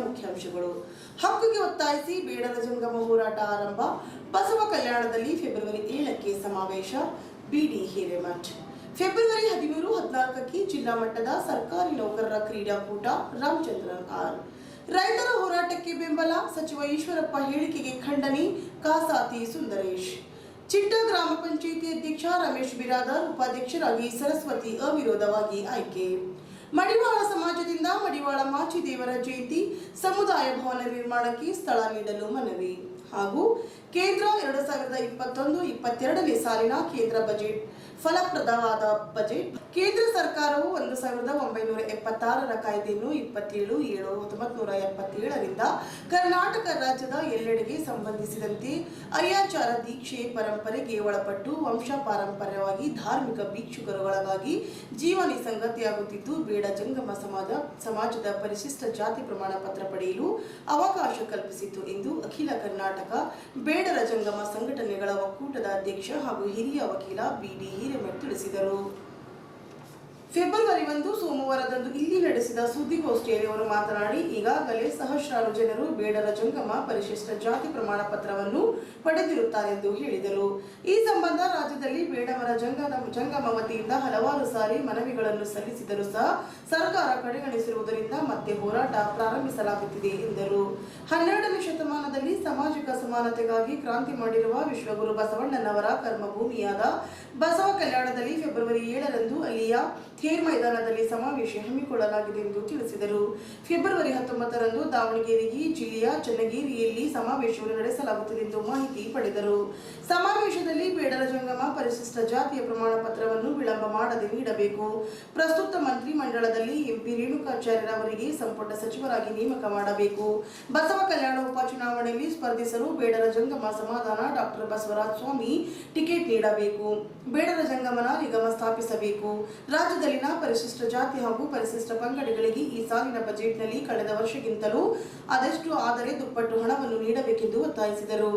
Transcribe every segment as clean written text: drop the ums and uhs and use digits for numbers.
ಮುಖ್ಯಾಂಶಗಳು. ಹಕ್ಕಿಗೆ ಒತ್ತಾಯಿಸಿ ಬೇಡರ ಜಂಗಮ ಹೋರಾಟ ಆರಂಭ. ಬಸವ ಕಲ್ಯಾಣದಲ್ಲಿ ಫೆಬ್ರವರಿ 7ಕ್ಕೆ ಸಮಾವೇಶ. ಬಿಡಿ ಹಿರೇಮಠ. ಫೆಬ್ರವರಿ 13-14ಕ್ಕೆ ಜಿಲ್ಲಾ ಮಟ್ಟದ ಸರ್ಕಾರಿ ನೌಕರರ ಕ್ರೀಡಾಕೂಟ. ರಾಮಚಂದ್ರನ್ ಆರ್. ರೈತರ ಹೋರಾಟಕ್ಕೆ ಬೆಂಬಲ. ಸಚಿವ ಈಶ್ವರಪ್ಪ ಹೇಳಿಕೆಗೆ ಖಂಡನೆ. ಕಾಸಾತಿ ಸುಂದರೇಶ್. ಚಿಟ್ಟ ಗ್ರಾಮ ಪಂಚಾಯಿತಿ ಅಧ್ಯಕ್ಷ ರಮೇಶ್ ಬಿರಾದರ್, ಉಪಾಧ್ಯಕ್ಷರಾಗಿ ಸರಸ್ವತಿ ಅವಿರೋಧವಾಗಿ ಆಯ್ಕೆ. ಮಡಿವಾಳ ಸಮಾಜದಿಂದ ಮಡಿವಾಳ ಮಾಚಿದೇವರ ಜಯಂತಿ, ಸಮುದಾಯ ಭವನ ನಿರ್ಮಾಣಕ್ಕೆ ಸ್ಥಳ ನೀಡಲು ಮನವಿ. ಹಾಗೂ ಕೇಂದ್ರ 2021-22ನೇ ಸಾಲಿನ ಕೇಂದ್ರ ಬಜೆಟ್ ಫಲಪ್ರದವಾದ ಬಜೆಟ್. ಕೇಂದ್ರ ಸರ್ಕಾರವು 1976ರ ಕಾಯ್ದೆಯನ್ನು 27/7/1977ರಿಂದ ಕರ್ನಾಟಕ ರಾಜ್ಯದ ಎಲ್ಲೆಡೆಗೆ ಸಂಬಂಧಿಸಿದಂತೆ ಅಯ್ಯಾಚಾರ ದೀಕ್ಷೆ ಪರಂಪರೆಗೆ ಒಳಪಟ್ಟು ವಂಶ ಪಾರಂಪರ್ಯವಾಗಿ ಧಾರ್ಮಿಕ ಭಿಕ್ಷುಕರುಗಳಾಗಿ ಜೀವನ ಸಂಗತಿಯಾಗುತ್ತಿದ್ದು, ಬೇಡ ಜಂಗಮ ಸಮಾಜದ ಪರಿಶಿಷ್ಟ ಜಾತಿ ಪ್ರಮಾಣ ಪತ್ರ ಪಡೆಯಲು ಅವಕಾಶ ಕಲ್ಪಿಸಿತು ಎಂದು ಅಖಿಲ ಕರ್ನಾಟಕ ಬೇಡರ ಜಂಗಮ ಸಂಘಟನೆಗಳ ಒಕ್ಕೂಟದ ಅಧ್ಯಕ್ಷ ಹಾಗೂ ಹಿರಿಯ ವಕೀಲ ಬಿಡಿ ಹಿರೇಮಠ ತಿಳಿಸಿದರು. ಫೆಬ್ರವರಿ 1 ಸೋಮವಾರದಂದು ಇಲ್ಲಿ ನಡೆಸಿದ ಸುದ್ದಿಗೋಷ್ಠಿಯಲ್ಲಿ ಅವರು ಮಾತನಾಡಿ, ಈಗಾಗಲೇ ಸಹಸ್ರಾರು ಜನರು ಬೇಡರ ಜಂಗಮ ಪರಿಶಿಷ್ಟ ಜಾತಿ ಪ್ರಮಾಣ ಪತ್ರವನ್ನು ಪಡೆದಿರುತ್ತಾರೆಂದು ಹೇಳಿದರು. ಈ ಸಂಬಂಧ ರಾಜ್ಯದಲ್ಲಿ ಬೇಡವರ ಜಂಗಮ ವತಿಯಿಂದ ಹಲವಾರು ಸಾರಿ ಮನವಿಗಳನ್ನು ಸಲ್ಲಿಸಿದರೂ ಸಹ ಸರ್ಕಾರ ಕಡೆಗಣಿಸಿರುವುದರಿಂದ ಮತ್ತೆ ಹೋರಾಟ ಪ್ರಾರಂಭಿಸಲಾಗುತ್ತಿದೆ ಎಂದರು. 12ನೇ ಶತಮಾನದಲ್ಲಿ ಸಾಮಾಜಿಕ ಸಮಾನತೆಗಾಗಿ ಕ್ರಾಂತಿ ಮಾಡಿರುವ ವಿಶ್ವಗುರು ಬಸವಣ್ಣನವರ ಕರ್ಮಭೂಮಿಯಾದ ಬಸವ ಕಲ್ಯಾಣದಲ್ಲಿ ಫೆಬ್ರವರಿ 7ರಂದು ಅಲ್ಲಿಯ ಥೇರ್ ಮೈದಾನದಲ್ಲಿ ಸಮಾವೇಶ ಹಮ್ಮಿಕೊಳ್ಳಲಾಗಿದೆ ಎಂದು ತಿಳಿಸಿದರು. ಫೆಬ್ರವರಿ 19ರಂದು ದಾವಣಗೆರೆ ಜಿಲ್ಲೆಯ ಚನ್ನಗಿರಿಯಲ್ಲಿ ಸಮಾವೇಶವನ್ನು ನಡೆಸಲಾಗುತ್ತದೆ ಎಂದು ಮಾಹಿತಿ ಪಡೆದರು. ಸಮಾವೇಶದಲ್ಲಿ ಬೇಡರ ಜಂಗಮ ಪರಿಶಿಷ್ಟ ಜಾತಿಯ ಪ್ರಮಾಣ ಪತ್ರವನ್ನು ವಿಳಂಬ ಮಾಡದೆ ನೀಡಬೇಕು. ಪ್ರಸ್ತುತ ಮಂತ್ರಿ ಮಂಡಲದಲ್ಲಿ ಎಂಪಿ ರೇಣುಕಾಚಾರ್ಯರವರಿಗೆ ಸಂಪುಟ ಸಚಿವರಾಗಿ ನೇಮಕ ಮಾಡಬೇಕು. ಬಸವ ಕಲ್ಯಾಣ ಉಪಚುನಾವಣೆಯಲ್ಲಿ ಸ್ಪರ್ಧಿಸಲು ಬೇಡರ ಜಂಗಮ ಸಮಾಧಾನ ಡಾಕ್ಟರ್ ಬಸವರಾಜ ಸ್ವಾಮಿ ಟಿಕೆಟ್ ನೀಡಬೇಕು. ಬೇಡರ ಜಂಗಮನ ನಿಗಮ ಸ್ಥಾಪಿಸಬೇಕು. ರಾಜ್ಯದಲ್ಲಿನ ಪರಿಶಿಷ್ಟ ಜಾತಿ ಹಾಗೂ ಪರಿಶಿಷ್ಟ ಪಂಗಡಗಳಿಗೆ ಈ ಸಾಲಿನ ಬಜೆಟ್ನಲ್ಲಿ ಕಳೆದ ವರ್ಷಕ್ಕಿಂತಲೂ ಆದಷ್ಟು ಆದರೆ ದುಪ್ಪಟ್ಟು ಹಣವನ್ನು ನೀಡಬೇಕೆಂದು ಒತ್ತಾಯಿಸಿದರು.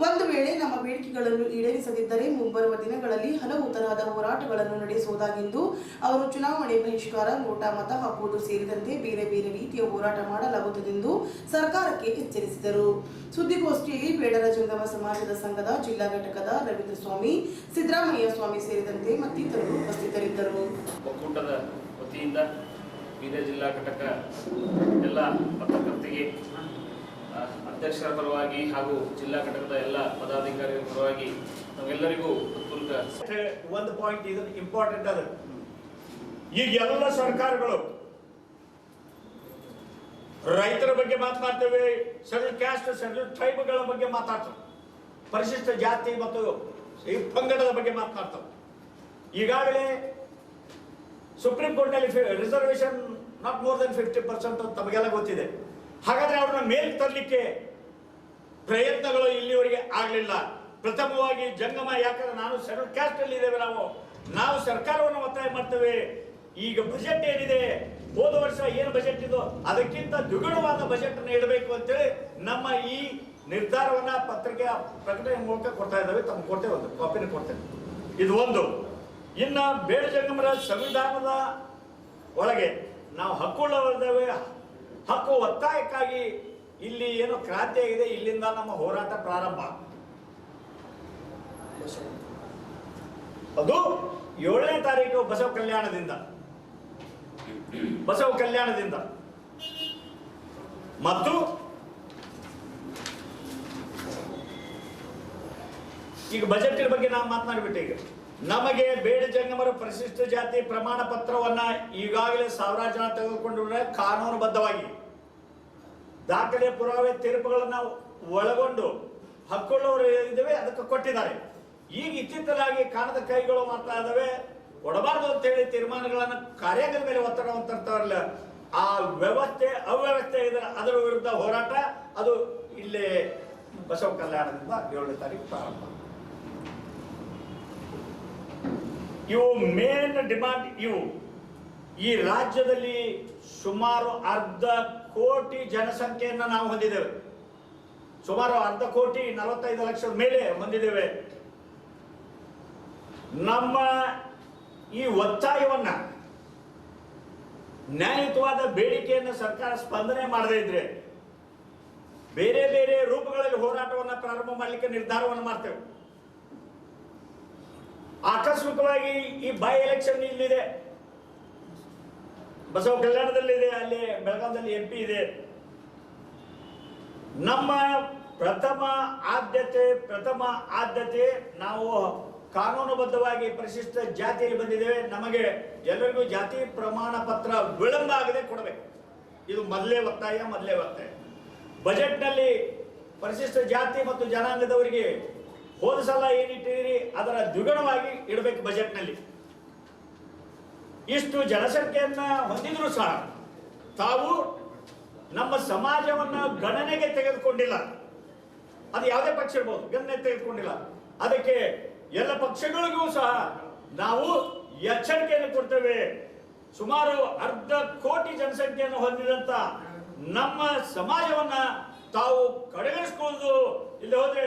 ಒಂದು ವೇಳೆ ನಮ್ಮ ಬೇಡಿಕೆಗಳನ್ನು ಈಡೇರಿಸದಿದ್ದರೆ ಮುಂಬರುವ ದಿನಗಳಲ್ಲಿ ಹಲವು ತರಹದ ಹೋರಾಟಗಳನ್ನು ನಡೆಸುವುದಾಗೆಂದು ಅವರು ಚುನಾವಣೆ ಬಹಿಷ್ಕಾರ, ನೋಟಾ ಮತ ಹಾಕುವುದು ಸೇರಿದಂತೆ ಬೇರೆ ಬೇರೆ ರೀತಿಯ ಹೋರಾಟ ಮಾಡಲಾಗುತ್ತದೆಂದು ಸರ್ಕಾರಕ್ಕೆ ಎಚ್ಚರಿಸಿದರು. ಸುದ್ದಿಗೋಷ್ಠಿಯಲ್ಲಿ ಬೇಡರ ಜಂಗಮ ಸಮಾಜದ ಸಂಘದ ಜಿಲ್ಲಾ ಘಟಕದ ರವೀಂದ್ರ ಸ್ವಾಮಿ, ಸಿದ್ದರಾಮಯ್ಯ ಸ್ವಾಮಿ ಸೇರಿದಂತೆ ಮತ್ತಿತರರು ಉಪಸ್ಥಿತರಿದ್ದರು. ಒಕ್ಕೂಟದ ವತಿಯಿಂದ ಬೀದರ್ ಜಿಲ್ಲಾ ಘಟಕ ಎಲ್ಲ ಪತ್ರಕರ್ತರಿಗೆ ಅಧ್ಯಕ್ಷರ ಪರವಾಗಿ ಹಾಗೂ ಜಿಲ್ಲಾ ಘಟಕದ ಎಲ್ಲ ಪದಾಧಿಕಾರಿಗಳ ಪರವಾಗಿ ನಾವೆಲ್ಲರಿಗೂ ಒಂದು ಪಾಯಿಂಟ್ ಇದು ಇಂಪಾರ್ಟೆಂಟ್ ಅದ. ಈಗ ಎಲ್ಲ ಸರ್ಕಾರಗಳು ರೈತರ ಬಗ್ಗೆ ಮಾತನಾಡ್ತೇವೆ, ಶೆಡ್ಯೂಲ್ ಕ್ಯಾಸ್ಟ್ ಶೆಡ್ಯೂಲ್ ಟ್ರೈಬ್ಗಳ ಬಗ್ಗೆ ಮಾತಾಡ್ತವೆ, ಪರಿಶಿಷ್ಟ ಜಾತಿ ಮತ್ತು ಈ ಪಂಗಡದ ಬಗ್ಗೆ ಮಾತನಾಡ್ತವೆ. ಈಗಾಗಲೇ ಸುಪ್ರೀಂ ಕೋರ್ಟ್ ನಲ್ಲಿ ರಿಸರ್ವೇಶನ್ ನಾಟ್ ಮೋರ್ ದನ್ 50% ಅಂತ ತಮಗೆಲ್ಲ ಗೊತ್ತಿದೆ. ಹಾಗಾದ್ರೆ ಅವ್ರನ್ನ ಮೇಲ್ ತರಲಿಕ್ಕೆ ಪ್ರಯತ್ನಗಳು ಇಲ್ಲಿವರೆಗೆ ಆಗಲಿಲ್ಲ. ಪ್ರಥಮವಾಗಿ ಜಂಗಮ, ಯಾಕಂದ್ರೆ ನಾನು ಶೆಡ್ಯೂಲ್ ಕ್ಯಾಸ್ಟ್ ಅಲ್ಲಿ ಇದ್ದೇವೆ, ನಾವು ಸರ್ಕಾರವನ್ನು ಒತ್ತಾಯ ಮಾಡ್ತೇವೆ. ಈಗ ಬಜೆಟ್ ಏನಿದೆ, ಹೋದ ವರ್ಷ ಏನು ಬಜೆಟ್ ಇದೋ ಅದಕ್ಕಿಂತ ದ್ವಿಗುಣವಾದ ಬಜೆಟ್ ಅನ್ನು ಇಡಬೇಕು ಅಂತೇಳಿ ನಮ್ಮ ಈ ನಿರ್ಧಾರವನ್ನ ಪತ್ರಿಕೆಯ ಪ್ರಕಟಣೆ ಮೂಲಕ ಕೊಡ್ತಾ ಇದ್ದಾವೆ. ತಮ್ಗೆ ಕೊಡ್ತೇವೆ, ಒಂದು ಕಾಪಿನ ಕೊಡ್ತೇವೆ. ಇದು ಒಂದು. ಇನ್ನು ಬೇಡ ಜಂಗಮರ ಸಂವಿಧಾನದ ಒಳಗೆ ನಾವು ಹಕ್ಕುಳ್ಳವರಿದ್ದೇವೆ. ಹಕ್ಕು ಒತ್ತಾಯಕ್ಕಾಗಿ ಇಲ್ಲಿ ಏನು ಕ್ರಾಂತಿ ಆಗಿದೆ, ಇಲ್ಲಿಂದ ನಮ್ಮ ಹೋರಾಟ ಪ್ರಾರಂಭ. ಅದು 7ನೇ ತಾರೀಕು ಬಸವ ಕಲ್ಯಾಣದಿಂದ ಮತ್ತು ಈಗ ಬಜೆಟ್ ಬಗ್ಗೆ ನಾವು ಮಾತನಾಡಿಬಿಟ್ಟೆ. ಈಗ ನಮಗೆ ಬೇಡ ಜಂಗಮರ ಪರಿಶಿಷ್ಟ ಜಾತಿ ಪ್ರಮಾಣ ಪತ್ರವನ್ನ ಈಗಾಗಲೇ ಸಾವಿರಾರು ಜನ ತೆಗೆದುಕೊಂಡಿದ್ದಾರೆ. ಕಾನೂನುಬದ್ಧವಾಗಿ ದಾಖಲೆ, ಪುರಾವೆ, ತೀರ್ಪುಗಳನ್ನ ಒಳಗೊಂಡು ಹಕ್ಕುಳ್ಳವರು ಇದ್ದೇವೆ, ಅದಕ್ಕೆ ಕೊಟ್ಟಿದ್ದಾರೆ. ಈಗ ಇತ್ತೀಚಲಾಗಿ ಕಾಣದ ಕೈಗಳು ಮಾಡ್ತಾ ಇದ್ದಾವೆ, ಕೊಡಬಾರ್ದು ಅಂತ ಹೇಳಿ ತೀರ್ಮಾನಗಳನ್ನು ಕಾರ್ಯಾಂಗದ ಮೇಲೆ ಒತ್ತಡವನ್ನು ತರ್ತಾರಲ್ಲ, ಆ ವ್ಯವಸ್ಥೆ ಅವ್ಯವಸ್ಥೆ ಇದೆ. ಅದರ ವಿರುದ್ಧ ಹೋರಾಟ ಅದು ಇಲ್ಲೇ ಬಸವ ಕಲ್ಯಾಣದಿಂದ 7ನೇ ತಾರೀಕು ಪ್ರಾರಂಭ. ಇವು ಮೇನ್ ಡಿಮಾಂಡ್. ಇವು ಈ ರಾಜ್ಯದಲ್ಲಿ ಸುಮಾರು 1/2 ಕೋಟಿ ಜನಸಂಖ್ಯೆಯನ್ನು ನಾವು ಹೊಂದಿದ್ದೇವೆ. ಸುಮಾರು 1/2 ಕೋಟಿ 45 ಲಕ್ಷದ ಮೇಲೆ ಹೊಂದಿದ್ದೇವೆ. ನಮ್ಮ ಈ ಒತ್ತಾಯವನ್ನ ನ್ಯಾಯಯುತವಾದ ಬೇಡಿಕೆಯನ್ನು ಸರ್ಕಾರ ಸ್ಪಂದನೆ ಮಾಡದೇ ಇದ್ರೆ ಬೇರೆ ಬೇರೆ ರೂಪಗಳಲ್ಲಿ ಹೋರಾಟವನ್ನು ಪ್ರಾರಂಭ ಮಾಡಲಿಕ್ಕೆ ನಿರ್ಧಾರವನ್ನು ಮಾಡ್ತೇವೆ. ಆಕಸ್ಮಿಕವಾಗಿ ಈ ಬೈ ಎಲೆಕ್ಷನ್ ಇಲ್ಲಿದೆ, ಬಸವ ಕಲ್ಯಾಣದಲ್ಲಿದೆ, ಅಲ್ಲಿ ಬೆಳಗಾವಿಯಲ್ಲಿ MP ಇದೆ. ನಮ್ಮ ಪ್ರಥಮ ಆದ್ಯತೆ ನಾವು ಕಾನೂನುಬದ್ಧವಾಗಿ ಪರಿಶಿಷ್ಟ ಜಾತಿಯಲ್ಲಿ ಬಂದಿದ್ದೇವೆ. ನಮಗೆ ಎಲ್ಲರಿಗೂ ಜಾತಿ ಪ್ರಮಾಣ ಪತ್ರ ವಿಳಂಬ ಆಗದೆ ಕೊಡಬೇಕು. ಇದು ಮೊದಲೇ ಒತ್ತಾಯ. ಬಜೆಟ್ನಲ್ಲಿ ಪರಿಶಿಷ್ಟ ಜಾತಿ ಮತ್ತು ಜನಾಂಗದವರಿಗೆ ಹೋದ ಸಲ ಏನಿಟ್ಟಿರಿ ಅದರ ದ್ವಿಗುಣವಾಗಿ ಇಡಬೇಕು ಬಜೆಟ್ನಲ್ಲಿ. ಇಷ್ಟು ಜನಸಂಖ್ಯೆಯನ್ನ ಹೊಂದಿದ್ರು ಸಹ ತಾವು ನಮ್ಮ ಸಮಾಜವನ್ನು ಗಣನೆಗೆ ತೆಗೆದುಕೊಂಡಿಲ್ಲ. ಅದು ಯಾವುದೇ ಪಕ್ಷ ಇರ್ಬೋದು, ಗಣನೆ ತೆಗೆದುಕೊಂಡಿಲ್ಲ. ಅದಕ್ಕೆ ಎಲ್ಲ ಪಕ್ಷಗಳಿಗೂ ಸಹ ನಾವು ಎಚ್ಚರಿಕೆಯನ್ನು ಕೊಡ್ತೇವೆ. ಸುಮಾರು 1/2 ಕೋಟಿ ಜನಸಂಖ್ಯೆಯನ್ನು ಹೊಂದಿದಂತ ನಮ್ಮ ಸಮಾಜವನ್ನ ತಾವು ಕಡೆಗಣಿಸಿಕೊಳ್ಳುವುದು. ಇಲ್ಲಿ ಹೋದ್ರೆ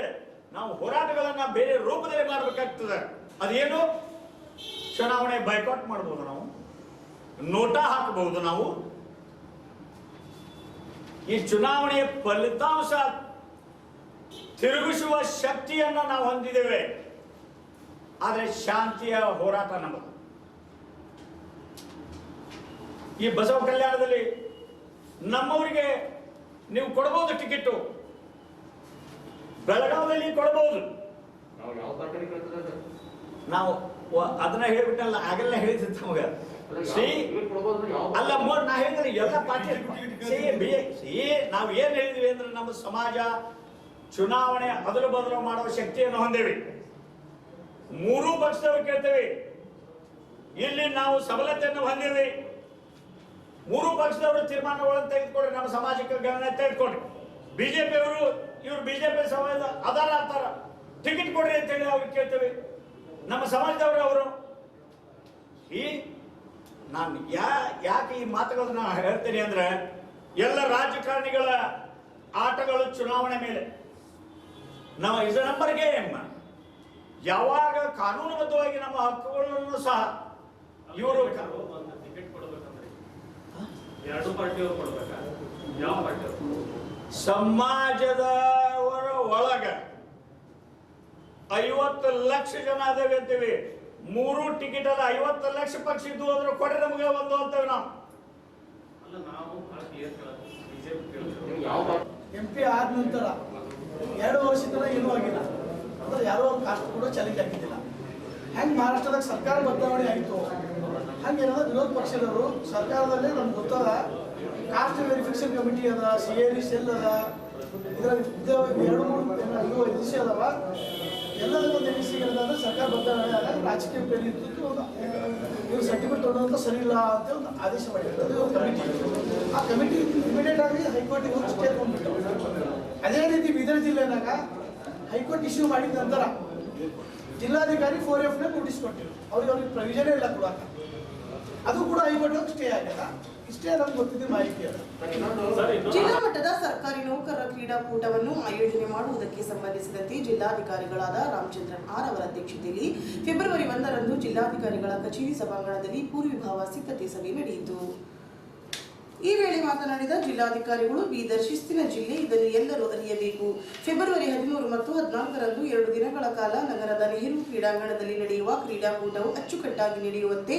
ನಾವು ಹೋರಾಟಗಳನ್ನ ಬೇರೆ ರೂಪದಲ್ಲಿ ಮಾಡಬೇಕಾಗ್ತದೆ. ಅದೇನು? ಚುನಾವಣೆ ಬೈಕಾಟ್ ಮಾಡಬಹುದು, ನಾವು ನೋಟಾ ಹಾಕಬಹುದು. ನಾವು ಈ ಚುನಾವಣೆಯ ಫಲಿತಾಂಶ ತಿರುಗಿಸುವ ಶಕ್ತಿಯನ್ನ ನಾವು ಹೊಂದಿದ್ದೇವೆ. ಆದರೆ ಶಾಂತಿಯ ಹೋರಾಟ ನಮ್ಮದು. ಈ ಬಸವ ಕಲ್ಯಾಣದಲ್ಲಿ ನಮ್ಮವರಿಗೆ ನೀವು ಕೊಡಬಹುದು ಟಿಕೆಟ್, ಬೆಳಗಾವಿಯಲ್ಲಿ ಕೊಡಬಹುದು. ನಾವು ಅದನ್ನ ಹೇಳ್ಬಿಟ್ಟಲ್ಲ, ಆಗಲ್ಲ ಹೇಳಿದ್ದೆ ನಮಗೆ. ಅಲ್ಲ ನಾ ಹೇಳಿದ್ರೆ ಎಲ್ಲ ಪಾರ್ಟಿ ನಾವು ಏನ್ ಹೇಳಿದ್ವಿ ಅಂದ್ರೆ ನಮ್ಮ ಸಮಾಜ ಚುನಾವಣೆ ಅದಲು ಬದಲು ಮಾಡುವ ಶಕ್ತಿಯನ್ನು ಹೊಂದೇವಿ. 3 ಪಕ್ಷದವರು ಕೇಳ್ತೇವೆ. ಇಲ್ಲಿ ನಾವು ಸಬಲತೆಯನ್ನು ಹೊಂದೇವಿ. 3 ಪಕ್ಷದವರು ತೀರ್ಮಾನಗಳನ್ನು ತೆಗೆದುಕೊಂಡ್ರೆ ನಮ್ಮ ಸಮಾಜಕ್ಕೆ ಗಣನೆ ತೆಗೆದುಕೊಂಡ್ರಿ. ಬಿಜೆಪಿ ಅವರು ಇವರು ಬಿಜೆಪಿ ಸಮಾಜದ ಆಧಾರ ಅಂತಾರ, ಟಿಕೆಟ್ ಕೊಡ್ರಿ ಅಂತ ಹೇಳಿ ಅವ್ರಿಗೆ ಕೇಳ್ತೇವೆ. ನಮ್ಮ ಸಮಾಜದವರು ಅವರು ನಾನು ಯಾಕೆ ಈ ಮಾತುಗಳನ್ನ ಹೇಳ್ತೇನೆ ಅಂದ್ರೆ, ಎಲ್ಲ ರಾಜಕಾರಣಿಗಳ ಆಟಗಳು ಚುನಾವಣೆ ಮೇಲೆ. ನಾವು ಇಸ್ ನಂಬರ್ ಗೇಮ್. ಯಾವಾಗ ಕಾನೂನುಬದ್ಧವಾಗಿ ನಮ್ಮ ಹಕ್ಕುಗಳನ್ನು ಸಹ ಇವರು ಟಿಕೆಟ್ ಕೊಡಬೇಕಂದ್ರೆ 2 ಪಾರ್ಟಿಯವರು ಕೊಡ್ಬೇಕಾ? ಯಾವ ಪಾರ್ಟಿಯವರು? ಸಮಾಜದವರ ಒಳಗ 50 ಲಕ್ಷ ಜನ ಅದೇವೆ ಅಂತೀವಿ. 3 ಟಿಕೆಟ್ ಅಲ್ಲ, 50 ಲಕ್ಷ ಪಕ್ಷ ಇದ್ದು ಅಂದ್ರೆ ಕೊಡ್ರಿ ನಮಗೆ ಒಂದು ಅಂತೇವೆ ನಾವು. ಅಲ್ಲ, ನಾವು ಬಿಜೆಪಿ MP ಆದ ನಂತರ 2 ವರ್ಷದಿಂದ ಏನೂ ಆಗಿಲ್ಲ. ಅಂದ್ರೆ ಯಾರೋ ಒಂದು ಕಾಸ್ಟ್ ಕೂಡ ಚಾಲೆಂಜ್ ಆಗಿದ್ದಿಲ್ಲ. ಹೆಂಗೆ ಮಹಾರಾಷ್ಟ್ರದಾಗ ಸರ್ಕಾರ ಬದಲಾವಣೆ ಆಯಿತು, ಹಂಗೆ ಏನಾದ್ರು ವಿರೋಧ ಪಕ್ಷದವರು ಸರ್ಕಾರದಲ್ಲೇ ನಮ್ಗೆ ಗೊತ್ತದ ಕಾಸ್ಟ್ ವೆರಿಫಿಕೇಶನ್ ಕಮಿಟಿ ಅದ, CAD ಸೆಲ್ ಅದ, ಇದರ 2-3 ಎಜೆನ್ಸಿ ಅದಾವ. ಎಲ್ಲದಕ್ಕೂ ಒಂದು ಎಜೆನ್ಸಿ ಏನಂದ್ರೆ ಸರ್ಕಾರ ಬದಲಾವಣೆ ಆದಾಗ ರಾಜಕೀಯ ಬೇರೆ ಇರ್ತಿತ್ತು. ಇವ್ರು ಸರ್ಟಿಫಿಕೇಟ್ ತೊಗೊಳೋಂತ ಸರಿ ಇಲ್ಲ ಅಂತ ಒಂದು ಆದೇಶ ಮಾಡಿರ್ತದೆ ಒಂದು ಕಮಿಟಿ. ಆ ಕಮಿಟಿ ಇಮಿಡಿಯೇಟ್ ಆಗಿ ಹೈಕೋರ್ಟಿಗೆ ಹೋಗಿ ಸ್ಟೇ ತೊಗೊಂಡ್ಬಿಟ್ಟು, ಅದೇ ರೀತಿ ಬೀದರ್ ಜಿಲ್ಲೆನಾಗ ಹೈಕೋರ್ಟ್ ಇಶ್ಯೂ ಮಾಡಿದ ನಂತರ ಜಿಲ್ಲಾಧಿಕಾರಿ 4F ನೋಟಿಸ್ ಕೊಟ್ಟಿರು. ಅವ್ರಿಗೆ ಪ್ರವಿಷನೇ ಇಲ್ಲ ಕೊಡಾಕ. ಅದು ಕೂಡ ಹೈಕೋರ್ಟ್ ಹೋಗಿ ಸ್ಟೇ ಆಗಲ್ಲ. ಇಷ್ಟೇ ನಮ್ಗೆ ಗೊತ್ತಿದ್ದ ಮಾಹಿತಿ ಅದ. ಜಿಲ್ಲಾ ಮಟ್ಟದ ಸರ್ಕಾರಿ ನೌಕರರ ಕ್ರೀಡಾಕೂಟವನ್ನು ಆಯೋಜನೆ ಮಾಡುವುದಕ್ಕೆ ಸಂಬಂಧಿಸಿದಂತೆ ಜಿಲ್ಲಾಧಿಕಾರಿಗಳಾದ ರಾಮಚಂದ್ರನ್ ಆರ್ ಅವರ ಅಧ್ಯಕ್ಷತೆಯಲ್ಲಿ ಫೆಬ್ರವರಿ 1ರಂದು ಜಿಲ್ಲಾಧಿಕಾರಿಗಳ ಕಚೇರಿ ಸಭಾಂಗಣದಲ್ಲಿ ಪೂರ್ವಭಾವ ಸಿದ್ಧತೆ ಸಭೆ ನಡೆಯಿತು. ಈ ವೇಳೆ ಮಾತನಾಡಿದ ಜಿಲ್ಲಾಧಿಕಾರಿಗಳು, ಬೀದರ್ ಶಿಸ್ತಿನ ಜಿಲ್ಲೆ, ಇದನ್ನು ಎಲ್ಲರೂ ಅರಿಯಬೇಕು. ಫೆಬ್ರವರಿ 13 ಮತ್ತು 14ರಂದು 2 ದಿನಗಳ ಕಾಲ ನಗರದ ನೆಹರು ಕ್ರೀಡಾಂಗಣದಲ್ಲಿ ನಡೆಯುವ ಕ್ರೀಡಾಕೂಟವು ಅಚ್ಚುಕಟ್ಟಾಗಿ ನಡೆಯುವಂತೆ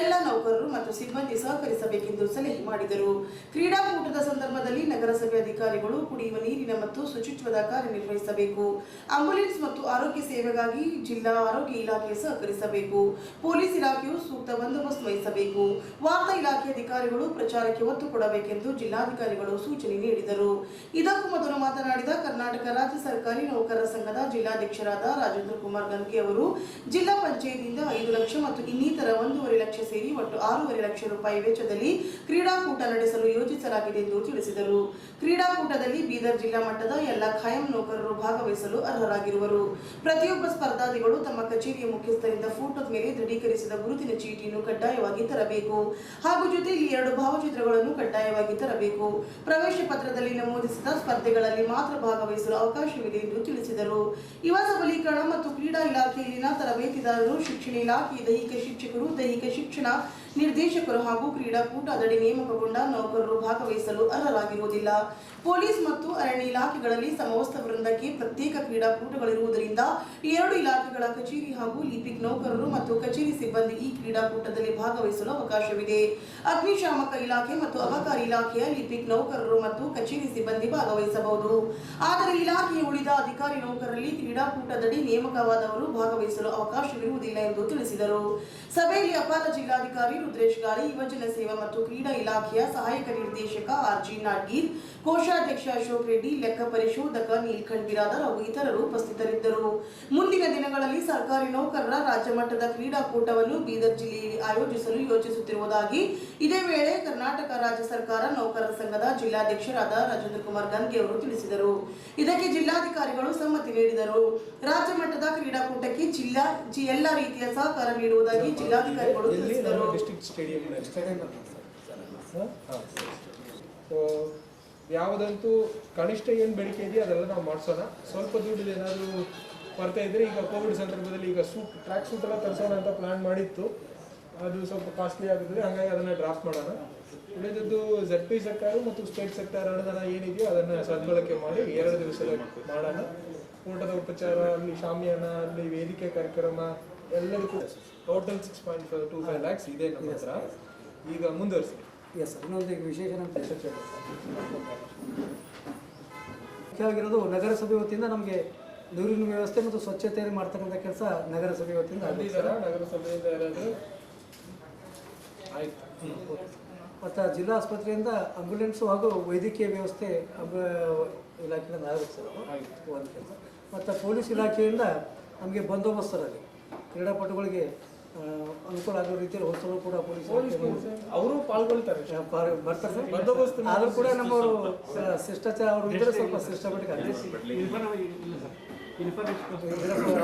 ಎಲ್ಲ ನೌಕರರು ಮತ್ತು ಸಿಬ್ಬಂದಿ ಸಹಕರಿಸಬೇಕೆಂದು ಸಲಹೆ ಮಾಡಿದರು. ಕ್ರೀಡಾಕೂಟದ ಸಂದರ್ಭದಲ್ಲಿ ನಗರಸಭೆ ಅಧಿಕಾರಿಗಳು ಕುಡಿಯುವ ನೀರಿನ ಮತ್ತು ಶುಚಿತ್ವದ ಕಾರ್ಯನಿರ್ವಹಿಸಬೇಕು. ಆಂಬ್ಯುಲೆನ್ಸ್ ಮತ್ತು ಆರೋಗ್ಯ ಸೇವೆಗಾಗಿ ಜಿಲ್ಲಾ ಆರೋಗ್ಯ ಇಲಾಖೆ ಸಹಕರಿಸಬೇಕು. ಪೊಲೀಸ್ ಇಲಾಖೆಯು ಸೂಕ್ತ ಬಂದೋಬಸ್ತ್ ವಹಿಸಬೇಕು. ವಾರ್ತಾ ಇಲಾಖೆ ಅಧಿಕಾರಿಗಳು ಪ್ರಚಾರಕ್ಕೆ ಒತ್ತು ಕೊಡಬೇಕೆಂದು ಜಿಲ್ಲಾಧಿಕಾರಿಗಳು ಸೂಚನೆ ನೀಡಿದರು. ಇದಕ್ಕೂ ಮೊದಲು ಮಾತನಾಡಿದ ಕರ್ನಾಟಕ ರಾಜ್ಯ ಸರ್ಕಾರಿ ನೌಕರರ ಸಂಘದ ಜಿಲ್ಲಾಧ್ಯಕ್ಷರಾದ ರಾಜೇಂದ್ರ ಕುಮಾರ್ ಗಂಗೆ ಅವರು, ಜಿಲ್ಲಾ ಪಂಚಾಯತಿಯಿಂದ 5 ಲಕ್ಷ ಮತ್ತು ಇನ್ನಿತರ 1.5 ಲಕ್ಷ ಸೇರಿ ಒಟ್ಟು 6.5 ಲಕ್ಷ ರೂಪಾಯಿ ವೆಚ್ಚದಲ್ಲಿ ಕ್ರೀಡಾಕೂಟ ನಡೆಸಲು ಯೋಜಿಸಲಾಗಿದೆ ಎಂದು ತಿಳಿಸಿದರು. ಕ್ರೀಡಾಕೂಟದಲ್ಲಿ ಬೀದರ್ ಜಿಲ್ಲಾ ಮಟ್ಟದ ಎಲ್ಲ ಖಾಯಂ ನೌಕರರು ಭಾಗವಹಿಸಲು ಅರ್ಹರಾಗಿರುವರು. ಪ್ರತಿಯೊಬ್ಬ ಸ್ಪರ್ಧಾರ್ಥಿಗಳು ತಮ್ಮ ಕಚೇರಿಯ ಮುಖ್ಯಸ್ಥರಿಂದ ಫೋಟೋದ ಮೇಲೆ ದೃಢೀಕರಿಸಿದ ಗುರುತಿನ ಚೀಟಿಯನ್ನು ಕಡ್ಡಾಯವಾಗಿ ತರಬೇಕು. ಹಾಗೂ ಜೊತೆಯಲ್ಲಿ 2 ಭಾವಚಿತ್ರಗಳನ್ನು ಕಡ್ಡಾಯವಾಗಿ ತರಬೇಕು. ಪ್ರವೇಶ ಪತ್ರದಲ್ಲಿ ನಮೂದಿಸಿದ ಸ್ಪರ್ಧೆಗಳಲ್ಲಿ ಮಾತ್ರ ಭಾಗವಹಿಸಲು ಅವಕಾಶವಿದೆ ಎಂದು ತಿಳಿಸಿದರು. ಯುವ ಸಬಲೀಕರಣ ಮತ್ತು ಕ್ರೀಡಾ ಇಲಾಖೆಯಲ್ಲಿನ ತರಬೇತಿದಾರರು, ಶಿಕ್ಷಣ ಇಲಾಖೆ, ದೈಹಿಕ ಶಿಕ್ಷಕರು, ದೈಹಿಕ ಶಿಕ್ಷಣ ನಿರ್ದೇಶಕರು ಹಾಗೂ ಕ್ರೀಡಾಕೂಟದಡಿ ನೇಮಕಗೊಂಡ ನೌಕರರು ಭಾಗವಹಿಸಲು ಅರ್ಹರಾಗಿರುವುದಿಲ್ಲ. ಪೊಲೀಸ್ ಮತ್ತು ಅರಣ್ಯ ಇಲಾಖೆಗಳಲ್ಲಿ ಸಮವಸ್ತ್ರ ವೃಂದಕ್ಕೆ ಪ್ರತ್ಯೇಕ ಕ್ರೀಡಾಕೂಟಗಳಿರುವುದರಿಂದ 2 ಇಲಾಖೆಗಳ ಕಚೇರಿ ಹಾಗೂ ಲಿಪಿಕ್ ನೌಕರರು ಮತ್ತು ಕಚೇರಿ ಸಿಬ್ಬಂದಿ ಈ ಕ್ರೀಡಾಕೂಟದಲ್ಲಿ ಭಾಗವಹಿಸಲು ಅವಕಾಶವಿದೆ. ಅಗ್ನಿಶಾಮಕ ಇಲಾಖೆ ಮತ್ತು ಅಬಕಾರಿ ಇಲಾಖೆಯ ಲಿಪಿಕ್ ನೌಕರರು ಮತ್ತು ಕಚೇರಿ ಸಿಬ್ಬಂದಿ ಭಾಗವಹಿಸಬಹುದು. ಆದರೆ ಇಲಾಖೆಯ ಉಳಿದ ಅಧಿಕಾರಿ ನೌಕರರಲ್ಲಿ ಕ್ರೀಡಾಕೂಟದಡಿ ನೇಮಕವಾದವರು ಭಾಗವಹಿಸಲು ಅವಕಾಶವಿರುವುದಿಲ್ಲ ಎಂದು ತಿಳಿಸಿದರು. ಸಭೆಯಲ್ಲಿ ಅಪರ ಜಿಲ್ಲಾಧಿಕಾರಿ ರುದ್ರೇಶ್ ಗಾಳಿ, ಯುವಜನ ಸೇವಾ ಮತ್ತು ಕ್ರೀಡಾ ಇಲಾಖೆಯ ಸಹಾಯಕ ನಿರ್ದೇಶಕ ಆರ್ಜಿ ನಾಡ್ಗೀರ್, ಕೋಶಾಧ್ಯಕ್ಷ ಅಶೋಕ್ ರೆಡ್ಡಿ, ಲೆಕ್ಕ ಪರಿಶೋಧಕ ನೀಲ್ಕಂಠ್ ಬಿರಾದರ್ ಹಾಗೂ ಇತರರು ಉಪಸ್ಥಿತರಿದ್ದರು. ಮುಂದಿನ ದಿನಗಳಲ್ಲಿ ಸರ್ಕಾರಿ ನೌಕರರ ರಾಜ್ಯ ಮಟ್ಟದ ಕ್ರೀಡಾಕೂಟವನ್ನು ಬೀದರ್ ಜಿಲ್ಲೆಯಲ್ಲಿ ಆಯೋಜಿಸಲು ಯೋಚಿಸುತ್ತಿರುವುದಾಗಿ ಇದೇ ವೇಳೆ ಕರ್ನಾಟಕ ರಾಜ್ಯ ಸರ್ಕಾರ ನೌಕರರ ಸಂಘದ ಜಿಲ್ಲಾಧ್ಯಕ್ಷರಾದ ರಾಜೇಂದ್ರ ಕುಮಾರ್ ಗಂಗೆ ಅವರು ತಿಳಿಸಿದರು. ಇದಕ್ಕೆ ಜಿಲ್ಲಾಧಿಕಾರಿಗಳು ಸಮ್ಮತಿ ನೀಡಿದರು. ರಾಜ್ಯ ಮಟ್ಟದ ಕ್ರೀಡಾಕೂಟಕ್ಕೆ ಎಲ್ಲ ರೀತಿಯ ಸಹಕಾರ ನೀಡುವುದಾಗಿ ಜಿಲ್ಲಾಧಿಕಾರಿಗಳು ತಿಳಿಸಿದರು. ಯಾವುದಂತೂ ಕನಿಷ್ಠ ಏನು ಬೇಡಿಕೆ ಇದೆಯೋ ಅದೆಲ್ಲ ನಾವು ಮಾಡಿಸೋಣ. ಸ್ವಲ್ಪ ದುಡ್ಡು ಏನಾದರೂ ಬರ್ತಾ ಇದ್ರೆ, ಈಗ ಕೋವಿಡ್ ಸಂದರ್ಭದಲ್ಲಿ ಈಗ ಟ್ರ್ಯಾಕ್ ಸೂಟ್ ಎಲ್ಲ ತರಿಸೋಣ ಅಂತ ಪ್ಲಾನ್ ಮಾಡಿತ್ತು. ಅದು ಸ್ವಲ್ಪ ಕಾಸ್ಟ್ಲಿ ಆಗುತ್ತದೆ, ಹಾಗಾಗಿ ಅದನ್ನು ಡ್ರಾಪ್ ಮಾಡೋಣ. ಉಳಿದದ್ದು ZP ಸೆಕ್ಟಾರು ಮತ್ತು ಸ್ಟೇಟ್ ಸೆಕ್ಟಾರ್ ಅನುದಾನ ಏನಿದೆಯೋ ಅದನ್ನು ಸದ್ಬಳಕೆ ಮಾಡಿ 2 ದಿವಸದ ಮಾಡೋಣ. ಊಟದ ಉಪಚಾರ, ಅಲ್ಲಿ ಶಾಮಿಯಾನ, ಅಲ್ಲಿ ವೇದಿಕೆ ಕಾರ್ಯಕ್ರಮ ಎಲ್ಲದಕ್ಕೂ ಟೋಟಲ್ 6.25 lakhs ಇದೆ ನಮ್ಮ ಹತ್ರ. ಈಗ ಮುಂದುವರಿಸಿ. ಎಸ್ ಸರ್, ಇನ್ನೊಂದು ವಿಶೇಷ ಮುಖ್ಯವಾಗಿರೋದು ನಗರಸಭೆ ವತಿಯಿಂದ ನಮಗೆ ನೀರಿನ ವ್ಯವಸ್ಥೆ ಮತ್ತು ಸ್ವಚ್ಛತೆಯನ್ನು ಮಾಡ್ತಕ್ಕಂಥ ಕೆಲಸ ನಗರಸಭೆ ವತಿಯಿಂದ ನಗರಸಭೆಯಿಂದ ಯಾರಾದರೂ ಆಯ್ತು. ಮತ್ತು ಜಿಲ್ಲಾ ಆಸ್ಪತ್ರೆಯಿಂದ ಆಂಬ್ಯುಲೆನ್ಸು ಹಾಗೂ ವೈದ್ಯಕೀಯ ವ್ಯವಸ್ಥೆ ಇಲಾಖೆಯಿಂದ ಆಗಬೇಕು ಸರ್, ಒಂದು ಕೆಲಸ. ಮತ್ತು ಪೊಲೀಸ್ ಇಲಾಖೆಯಿಂದ ನಮಗೆ ಬಂದೋಬಸ್ತರಲ್ಲಿ ಕ್ರೀಡಾಪಟುಗಳಿಗೆ ಅನುಕೂಲ ಆಗೋ ರೀತಿಯಲ್ಲಿ ಹೊಸಲು ಕೂಡ ಪೊಲೀಸ್ ಅವರು ಪಾಲ್ಗೊಳ್ತಾರೆ, ಬರ್ತಾರೆ ಸರ್. ಬಂದೋಬಸ್ತ್ ಆದರೂ ಕೂಡ ನಮ್ಮವರು ಶಿಷ್ಟಾಚಾರ ಅವರು ಇದ್ದರೆ ಸ್ವಲ್ಪ ಸಿಸ್ಟಮೆಟಿಕ್ ಆಗಿದೆ.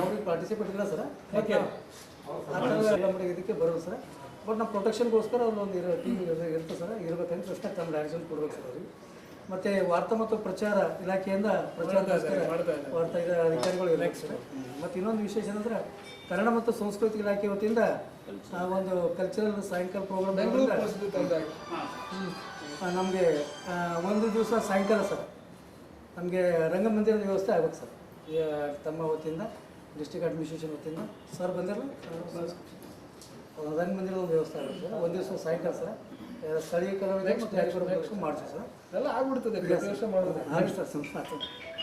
ಅವ್ರಿಗೆ ಪಾರ್ಟಿಸಿಪೇಟ್ ಇಲ್ಲ ಸರ್, ಇದಕ್ಕೆ ಬರೋದು ಸರ್. ಬಟ್ ನಾವು ಪ್ರೊಟೆಕ್ಷನ್ಗೋಸ್ಕರ ಒಂದು ಟೀಮ್ ಇರುತ್ತೆ ಸರ್, ಇರಬೇಕಂತ ತಕ್ಷಣ ತಮ್ಮ ಡೈರೆಕ್ಷನ್ ಕೊಡ್ಬೇಕು ಸರ್ ಅವ್ರಿಗೆ. ಮತ್ತು ವಾರ್ತಾ ಮತ್ತು ಪ್ರಚಾರ ಇಲಾಖೆಯಿಂದ ಪ್ರಚಾರಗೋಸ್ಕರ ವಾರ್ತಾ ಅಧಿಕಾರಿಗಳು ಇರಬೇಕು ಸರ್. ಮತ್ತು ಇನ್ನೊಂದು ವಿಶೇಷ ಏನಂದ್ರೆ ಕನ್ನಡ ಮತ್ತು ಸಂಸ್ಕೃತಿ ಇಲಾಖೆ ವತಿಯಿಂದ ಒಂದು ಕಲ್ಚರಲ್ ಸಾಯಂಕಾಲ ಪ್ರೋಗ್ರಾಮ್ ನಮಗೆ ಒಂದು ದಿವಸ ಸಾಯಂಕಾಲ ಸರ್ ನಮಗೆ ರಂಗಮಂದಿರದ ವ್ಯವಸ್ಥೆ ಆಗ್ಬೇಕು ಸರ್. ತಮ್ಮ ವತಿಯಿಂದ ಡಿಸ್ಟ್ರಿಕ್ಟ್ ಅಡ್ಮಿನಿಸ್ಟ್ರೇಷನ್ ವತಿಯಿಂದ ಸರ್ ಬಂದಿರಲ್ಲ, ರಂಗಮಂದಿರದ ಒಂದು ವ್ಯವಸ್ಥೆ ಆಗುತ್ತೆ ಸರ್. ಒಂದು ದಿವಸ ಸಾಯಂಕಾಲ ಸರ್ ಸ್ಥಳೀಯ ಕಲಾವಿದ ಮತ್ತು ಕಾರ್ಯಕ್ರಮ ಮಾಡ್ತೀವಿ ಸರ್. ಎಲ್ಲ ಆಗ್ಬಿಡ್ತದೆ, ಹಾಗೆ ಸರ್ ಸಂಸ್ಥೆ.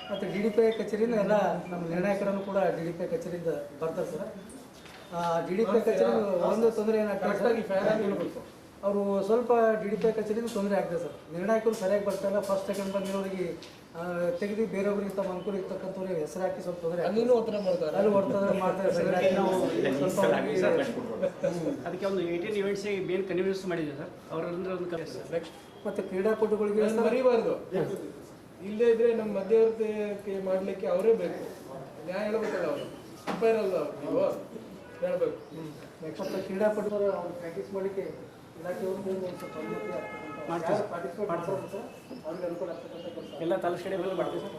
ಮತ್ತು DDPI ಕಚೇರಿಯಿಂದ ಎಲ್ಲ ನಮ್ಮ ನಿರ್ಣಾಯಕರನ್ನು ಕೂಡ DDPI ಕಚೇರಿಯಿಂದ ಬರ್ತಾರೆ ಸರ್. DDPI ಕಚೇರಿ ಒಂದು ತೊಂದರೆ ಏನಾಗ್ತದೆ, ಅವರು ಸ್ವಲ್ಪ DDPI ಕಚೇರಿಯಿಂದ ತೊಂದರೆ ಆಗ್ತದೆ ಸರ್. ನಿರ್ಣಾಯಕರು ಸರಿಯಾಗಿ ಬರ್ತಾಯಿಲ್ಲ, ಫಸ್ಟ್ ಸೆಕೆಂಡ್ ಬಂದಿರೋರಿಗೆ ತೆಗೆದು ಬೇರೆಯವ್ರಿಗೆ ತಮ್ಮ ಅನುಕೂಲ ಇರ್ತಕ್ಕಂಥವ್ರಿಗೆ ಹೆಸರು ಹಾಕಿ ಸ್ವಲ್ಪ ತೊಂದರೆ ಅಲ್ಲಿನೂ ಒತ್ತಡ ಮಾಡ್ತಾರೆ, ಅಲ್ಲಿ ಮಾಡ್ತಾರೆ ಸರ್. ಅದಕ್ಕೆ ಒಂದು 18 events ಮೇನ್ ಕನ್ವಿನ್ಸ್ ಮಾಡಿದ್ವಿ ಸರ್. ಅವರಂದ್ರೆ ಒಂದು ನೆಕ್ಸ್ಟ್. ಮತ್ತು ಕ್ರೀಡಾಪಟುಗಳಿಗೆ ಮರಿಬಾರ್ದು, ಇಲ್ಲೇ ಇದ್ರೆ ನಮ್ಮ ಮಧ್ಯವರ್ತಿ ಮಾಡಲಿಕ್ಕೆ ಅವರೇ ಬೇಕು, ನ್ಯಾಯ ಹೇಳ್ಬೇಕಲ್ಲ. ಅವರು ಅಂಪೈರ್ ಅಲ್ಲ, ನೀವು ಹೇಳ್ಬೇಕು. ಮತ್ತು ಕ್ರೀಡಾಪಟುಗಳು ಅವ್ರು ಪ್ರಾಕ್ಟೀಸ್ ಮಾಡಲಿಕ್ಕೆ ಇಲಾಖೆಯವ್ರಿಗೆ ಸ್ವಲ್ಪ ಪಾರ್ಟಿಸಿಪೇಟ್ ಮಾಡ್ತಾರೆ ಸರ್, ಅವ್ರಿಗೆ ಅನುಕೂಲ ಆಗ್ತಕ್ಕಂಥ ಕೆಲಸ ಎಲ್ಲ ತಾಲೂಕು ಸ್ಟೇಡಿಯಮ್ಗಳಲ್ಲಿ ಮಾಡ್ತೀವಿ ಸರ್.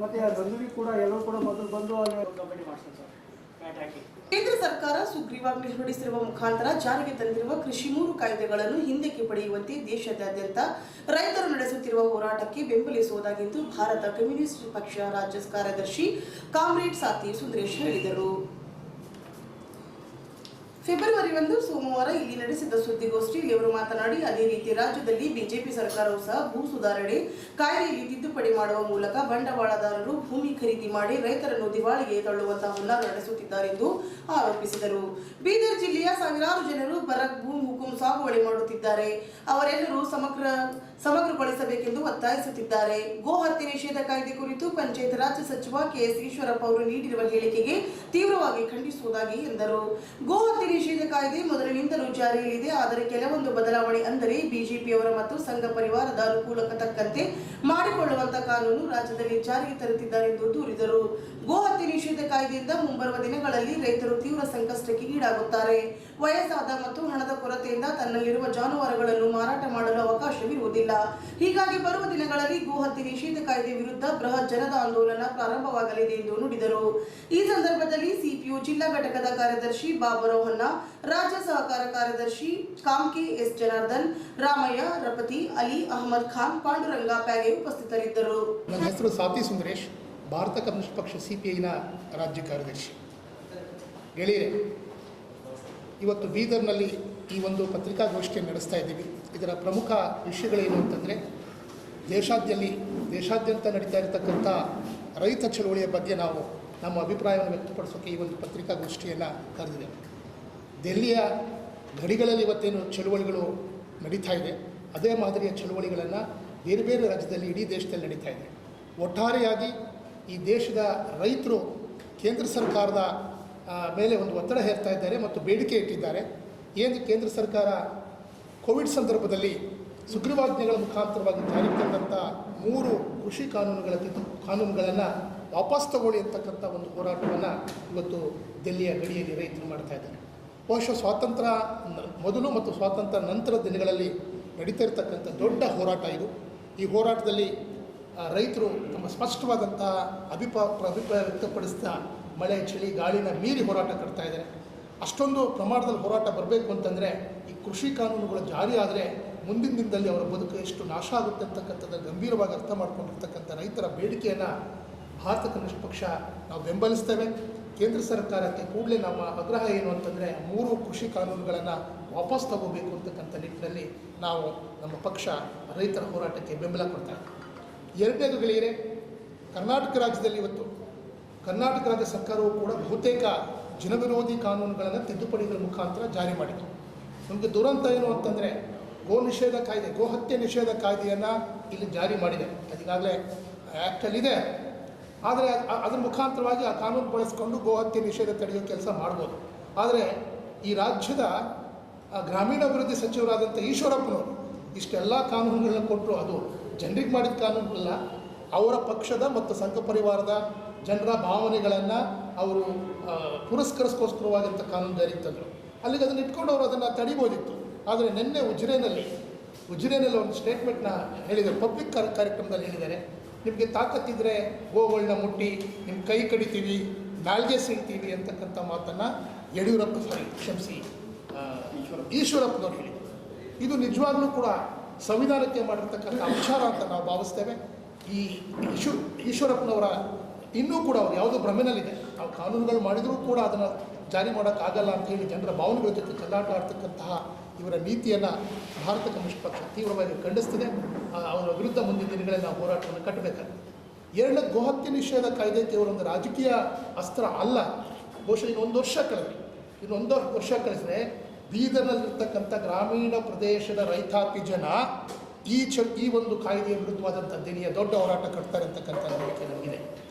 ಮತ್ತು ಬಂಧುವಿಗೆ ಕೂಡ ಎಲ್ಲರೂ ಕೂಡ ಮೊದಲು ಬಂದು ಅಲ್ಲಿ ಕಬಡ್ಡಿ ಮಾಡ್ತೀವಿ ಸರ್, ಬ್ಯಾಟ್ ಹಾಕಿ. ಕೇಂದ್ರ ಸರ್ಕಾರ ಸುಗ್ರೀವಾಜ್ಞೆ ಹೊರಡಿಸಿರುವ ಮುಖಾಂತರ ಜಾರಿಗೆ ತಂದಿರುವ ಕೃಷಿ 3 ಕಾಯ್ದೆಗಳನ್ನು ಹಿಂದಕ್ಕೆ ಪಡೆಯುವಂತೆ ದೇಶದಾದ್ಯಂತ ರೈತರು ನಡೆಸುತ್ತಿರುವ ಹೋರಾಟಕ್ಕೆ ಬೆಂಬಲಿಸುವುದಾಗೆಂದು ಭಾರತ ಕಮ್ಯುನಿಸ್ಟ್ ಪಕ್ಷ ರಾಜ್ಯ ಕಾರ್ಯದರ್ಶಿ ಕಾಮ್ರೇಡ್ ಸಾತಿ ಸುಂದರೇಶ್ ಹೇಳಿದರು. ಫೆಬ್ರವರಿ 1 ಸೋಮವಾರ ಇಲ್ಲಿ ನಡೆಸಿದ ಸುದ್ದಿಗೋಷ್ಠಿಯಲ್ಲಿ ಅವರು ಮಾತನಾಡಿ, ಅದೇ ರೀತಿ ರಾಜ್ಯದಲ್ಲಿ ಬಿಜೆಪಿ ಸರ್ಕಾರವು ಸಹ ಭೂ ಸುಧಾರಣೆ ಕಾಯ್ದೆಯಲ್ಲಿ ತಿದ್ದುಪಡಿ ಮಾಡುವ ಮೂಲಕ ಬಂಡವಾಳದಾರರು ಭೂಮಿ ಖರೀದಿ ಮಾಡಿ ರೈತರನ್ನು ದಿವಾಳಿಗೆ ತಳ್ಳುವಂತಹ ಹುನ್ನಾರ ನಡೆಸುತ್ತಿದ್ದಾರೆಂದು ಆರೋಪಿಸಿದರು. ಬೀದರ್ ಜಿಲ್ಲೆಯ ಸಾವಿರಾರು ಜನರು ಬರಕ್ ಭೂಮಿ ಹುಕುಂ ಸಾಗುವಳಿ ಮಾಡುತ್ತಿದ್ದಾರೆ. ಅವರೆಲ್ಲರೂ ಸಮಗ್ರಗೊಳಿಸಬೇಕೆಂದು ಒತ್ತಾಯಿಸುತ್ತಿದ್ದಾರೆ. ಗೋ ಹತ್ಯೆ ನಿಷೇಧ ಕಾಯ್ದೆ ಕುರಿತು ಪಂಚಾಯತ್ ರಾಜ್ ಸಚಿವ KS ಈಶ್ವರಪ್ಪ ಅವರು ನೀಡಿರುವ ಹೇಳಿಕೆಗೆ ತೀವ್ರವಾಗಿ ಖಂಡಿಸುವುದಾಗಿ ಎಂದರು. ಗೋ ಹತ್ಯೆ ನಿಷೇಧ ಕಾಯ್ದೆ ಮೊದಲಿನಿಂದಲೂ ಜಾರಿಯಲ್ಲಿದೆ, ಆದರೆ ಕೆಲವೊಂದು ಬದಲಾವಣೆ ಅಂದರೆ ಬಿಜೆಪಿಯವರ ಮತ್ತು ಸಂಘ ಪರಿವಾರದ ಅನುಕೂಲಕ್ಕೆ ತಕ್ಕಂತೆ ಮಾಡಿಕೊಳ್ಳುವಂತಹ ಕಾನೂನು ರಾಜ್ಯದಲ್ಲಿ ಜಾರಿಗೆ ತರುತ್ತಿದ್ದಾರೆ ಎಂದು ದೂರಿದರು. ಗೋ ಹತ್ಯೆ ನಿಷೇಧ ಕಾಯ್ದೆಯಿಂದ ಮುಂಬರುವ ದಿನಗಳಲ್ಲಿ ರೈತರು ತೀವ್ರ ಸಂಕಷ್ಟಕ್ಕೆ ಈಡಾಗುತ್ತಾರೆ. ವಯಸ್ಸಾದ ಮತ್ತು ಹಣದ ಕೊರತೆಯಿಂದ ತನ್ನಲ್ಲಿರುವ ಜಾನುವಾರುಗಳನ್ನು ಮಾರಾಟ ಮಾಡಲು ಅವಕಾಶವಿರುವುದಿಲ್ಲ. ಹೀಗಾಗಿ ಬರುವ ದಿನಗಳಲ್ಲಿ ಗೋ ಹತ್ಯೆ ನಿಷೇಧ ಕಾಯ್ದೆ ವಿರುದ್ಧ ಬೃಹತ್ ಜನದ ಆಂದೋಲನ ಪ್ರಾರಂಭವಾಗಲಿದೆ ಎಂದು ನುಡಿದರು. ಈ ಸಂದರ್ಭದಲ್ಲಿ ಸಿಪಿಯು ಜಿಲ್ಲಾ ಘಟಕದ ಕಾರ್ಯದರ್ಶಿ ಬಾಬುರಾವ್ ಹೊನ್ನ, ರಾಜ್ಯ ಸಹಕಾರ ಕಾರ್ಯದರ್ಶಿ ಕಾಮ್ಕೆ ಎಸ್ ಜನಾರ್ದನ್, ರಾಮಯ್ಯ ರಪತಿ, ಅಲಿ ಅಹಮದ್ ಖಾನ್, ಪಾಂಡುರಂಗ ಪ್ಯಾಗೆ ಉಪಸ್ಥಿತರಿದ್ದರು. ನನ್ನ ಹೆಸರು ಸಾತಿ ಸುಂದರೇಶ್, ಭಾರತ ಕಮ್ಯುನಿಸ್ಟ್ ಪಕ್ಷ CPIನ ರಾಜ್ಯ ಕಾರ್ಯದರ್ಶಿ. ಗೆಳೆಯರೆ, ಇವತ್ತು ಬೀದರ್ನಲ್ಲಿ ಈ ಒಂದು ಪತ್ರಿಕಾಗೋಷ್ಠಿಯನ್ನು ನಡೆಸ್ತಾ ಇದ್ದೀವಿ. ಇದರ ಪ್ರಮುಖ ವಿಷಯಗಳೇನು ಅಂತಂದರೆ, ದೇಶಾದ್ಯಂತ ನಡೀತಾ ಇರತಕ್ಕಂಥ ರೈತ ಚಳುವಳಿಯ ಬಗ್ಗೆ ನಾವು ನಮ್ಮ ಅಭಿಪ್ರಾಯವನ್ನು ವ್ಯಕ್ತಪಡಿಸೋಕೆ ಈ ಒಂದು ಪತ್ರಿಕಾಗೋಷ್ಠಿಯನ್ನು ಕರೆದಿದೆ. ದೆಹಲಿಯ ಗಡಿಗಳಲ್ಲಿ ಇವತ್ತೇನು ಚಳುವಳಿಗಳು ನಡೀತಾ ಇದೆ, ಅದೇ ಮಾದರಿಯ ಚಳುವಳಿಗಳನ್ನು ಬೇರೆ ಬೇರೆ ರಾಜ್ಯದಲ್ಲಿ, ಇಡೀ ದೇಶದಲ್ಲಿ ನಡೀತಾ ಇದೆ. ಒಟ್ಟಾರೆಯಾಗಿ ಈ ದೇಶದ ರೈತರು ಕೇಂದ್ರ ಸರ್ಕಾರದ ಮೇಲೆ ಒಂದು ಒತ್ತಡ ಹೇರ್ತಾ ಇದ್ದಾರೆ ಮತ್ತು ಬೇಡಿಕೆ ಇಟ್ಟಿದ್ದಾರೆ. ಏನು ಕೇಂದ್ರ ಸರ್ಕಾರ ಕೋವಿಡ್ ಸಂದರ್ಭದಲ್ಲಿ ಸುಗ್ರೀವಾಜ್ಞೆಗಳ ಮುಖಾಂತರವಾಗಿ ಜಾರಿಗೆ ತಂದಂಥ 3 ಕೃಷಿ ಕಾನೂನುಗಳನ್ನು ವಾಪಸ್ ತಗೊಳ್ಳಿ ಅಂತಕ್ಕಂಥ ಒಂದು ಹೋರಾಟವನ್ನು ಇವತ್ತು ದೆಹಲಿಯ ಗಡಿಯಲ್ಲಿ ರೈತರು ಮಾಡ್ತಾ ಇದ್ದಾರೆ. ಬಹುಶಃ ಸ್ವಾತಂತ್ರ್ಯ ಮೊದಲು ಮತ್ತು ಸ್ವಾತಂತ್ರ್ಯ ನಂತರದ ದಿನಗಳಲ್ಲಿ ನಡೀತಾ ಇರತಕ್ಕಂಥ ದೊಡ್ಡ ಹೋರಾಟ ಇದು. ಈ ಹೋರಾಟದಲ್ಲಿ ರೈತರು ತಮ್ಮ ಸ್ಪಷ್ಟವಾದಂಥ ಅಭಿಪ್ರಾಯ ವ್ಯಕ್ತಪಡಿಸ್ತಾ ಮಳೆ, ಚಳಿ, ಗಾಳಿನ ಮೀರಿ ಹೋರಾಟ ಕಟ್ತಾ ಇದ್ದಾರೆ. ಅಷ್ಟೊಂದು ಪ್ರಮಾಣದಲ್ಲಿ ಹೋರಾಟ ಬರಬೇಕು ಅಂತಂದರೆ ಈ ಕೃಷಿ ಕಾನೂನುಗಳು ಜಾರಿ ಆದರೆ ಮುಂದಿನ ದಿನದಲ್ಲಿ ಅವರ ಬದುಕು ಎಷ್ಟು ನಾಶ ಆಗುತ್ತೆ ಅಂತಕ್ಕಂಥದ್ದು ಗಂಭೀರವಾಗಿ ಅರ್ಥ ಮಾಡ್ಕೊಂಡಿರ್ತಕ್ಕಂಥ ರೈತರ ಬೇಡಿಕೆಯನ್ನು ಭಾರತ ಕಮ್ಯುನಿಸ್ಟ್ ಪಕ್ಷ ನಾವು ಬೆಂಬಲಿಸ್ತೇವೆ. ಕೇಂದ್ರ ಸರ್ಕಾರಕ್ಕೆ ಕೂಡಲೇ ನಮ್ಮ ಆಗ್ರಹ ಏನು ಅಂತಂದರೆ 3 ಕೃಷಿ ಕಾನೂನುಗಳನ್ನು ವಾಪಸ್ ತಗೋಬೇಕು ಅಂತಕ್ಕಂಥ ನಿಟ್ಟಿನಲ್ಲಿ ನಾವು ನಮ್ಮ ಪಕ್ಷ ರೈತರ ಹೋರಾಟಕ್ಕೆ ಬೆಂಬಲ ಕೊಡ್ತಾ ಇದ್ದೀವಿ. ಎರಡನೇದು ಗೆಳೆಯರೆ, ಕರ್ನಾಟಕ ರಾಜ್ಯದಲ್ಲಿ ಇವತ್ತು ಕರ್ನಾಟಕ ರಾಜ್ಯ ಸರ್ಕಾರವು ಕೂಡ ಬಹುತೇಕ ಜನವಿರೋಧಿ ಕಾನೂನುಗಳನ್ನು ತಿದ್ದುಪಡಿಗಳ ಮುಖಾಂತರ ಜಾರಿ ಮಾಡಿತು. ನಮಗೆ ದುರಂತ ಏನು ಅಂತಂದರೆ, ಗೋ ಹತ್ಯೆ ನಿಷೇಧ ಕಾಯ್ದೆಯನ್ನು ಇಲ್ಲಿ ಜಾರಿ ಮಾಡಿದೆ. ಅದೀಗಾಗಲೇ ಆ್ಯಕ್ಟಲ್ಲಿದೆ. ಆದರೆ ಅದರ ಮುಖಾಂತರವಾಗಿ ಆ ಕಾನೂನು ಬಳಸಿಕೊಂಡು ಗೋ ಹತ್ಯೆ ನಿಷೇಧ ತಡೆಯೋ ಕೆಲಸ ಮಾಡ್ಬೋದು. ಆದರೆ ಈ ರಾಜ್ಯದ ಗ್ರಾಮೀಣಾಭಿವೃದ್ಧಿ ಸಚಿವರಾದಂಥ ಈಶ್ವರಪ್ಪನವರು ಇಷ್ಟೆಲ್ಲ ಕಾನೂನುಗಳನ್ನ ಕೊಟ್ಟರು. ಅದು ಜನರಿಗೆ ಮಾಡಿದ ಕಾನೂನುಗಳಲ್ಲ, ಅವರ ಪಕ್ಷದ ಮತ್ತು ಸಂಘ ಪರಿವಾರದ ಜನರ ಭಾವನೆಗಳನ್ನು ಅವರು ಪುರಸ್ಕರಿಸ್ಕೋಸ್ಕರವಾದಂಥ ಕಾನೂನು ಜಾರಿಗೆ ತಂದರು. ಅಲ್ಲಿಗೆ ಅದನ್ನು ಇಟ್ಕೊಂಡು ಅವರು ಅದನ್ನು ತಡಿಬೋದಿತ್ತು. ಆದರೆ ನಿನ್ನೆ ಉಜಿರೆನಲ್ಲಿ ಒಂದು ಸ್ಟೇಟ್ಮೆಂಟ್ನ ಹೇಳಿದ್ದಾರೆ, ಪಬ್ಲಿಕ್ ಕಾರ್ಯಕ್ರಮದಲ್ಲಿ ಹೇಳಿದ್ದಾರೆ, ನಿಮಗೆ ತಾಕತ್ತಿದ್ರೆ ಗೋಗಳನ್ನ ಮುಟ್ಟಿ ನಿಮ್ಮ ಕೈ ಕಡಿತೀವಿ, ನಾಲ್ಗೆ ಸೀಳ್ತೀವಿ ಅಂತಕ್ಕಂಥ ಮಾತನ್ನು ಈಶ್ವರಪ್ಪನವ್ರು ಹೇಳಿದರು. ಇದು ನಿಜವಾಗ್ಲೂ ಕೂಡ ಸಂವಿಧಾನಕ್ಕೆ ಮಾಡಿರ್ತಕ್ಕಂಥ ಅಪಚಾರ ಅಂತ ನಾವು ಭಾವಿಸ್ತೇವೆ. ಈ ಈಶ್ವರಪ್ಪನವರ ಇನ್ನೂ ಕೂಡ ಅವ್ರು ಯಾವುದೋ ಭ್ರಮೆನಲ್ಲಿದೆ. ನಾವು ಕಾನೂನುಗಳು ಮಾಡಿದರೂ ಕೂಡ ಅದನ್ನು ಜಾರಿ ಮಾಡೋಕ್ಕಾಗಲ್ಲ ಅಂತೇಳಿ ಜನರ ಭಾವನೆಗಳ ಜೊತೆ ಚೆಲ್ಲಾಟ ಆಡ್ತಕ್ಕಂತಹ ಇವರ ನೀತಿಯನ್ನು ಭಾರತ ಕಮ್ಯುನಿಸ್ಟ್ ಪಕ್ಷ ತೀವ್ರವಾಗಿ ಖಂಡಿಸ್ತಿದೆ. ಅವರ ವಿರುದ್ಧ ಮುಂದಿನ ದಿನಗಳಲ್ಲಿ ನಾವು ಹೋರಾಟವನ್ನು ಕಟ್ಟಬೇಕಾಗಿದೆ. ಎರಡನೇ, ಗೋಹತ್ಯೆ ನಿಷೇಧ ಕಾಯ್ದೆಗೆ ಇವರೊಂದು ರಾಜಕೀಯ ಅಸ್ತ್ರ ಅಲ್ಲ. ಬಹುಶಃ ಇನ್ನೊಂದು ವರ್ಷ ಕಳಿಸಿದ್ರೆ ಬೀದರ್ನಲ್ಲಿರ್ತಕ್ಕಂಥ ಗ್ರಾಮೀಣ ಪ್ರದೇಶದ ರೈತಾಪಿ ಜನ ಈ ಒಂದು ಕಾಯ್ದೆಯ ವಿರುದ್ಧವಾದಂಥ ದೆಹಲಿಯ ದೊಡ್ಡ ಹೋರಾಟ ಕಟ್ತಾರೆ ಅಂತಕ್ಕಂಥ ನಂಬಿಕೆ ನಮಗಿದೆ.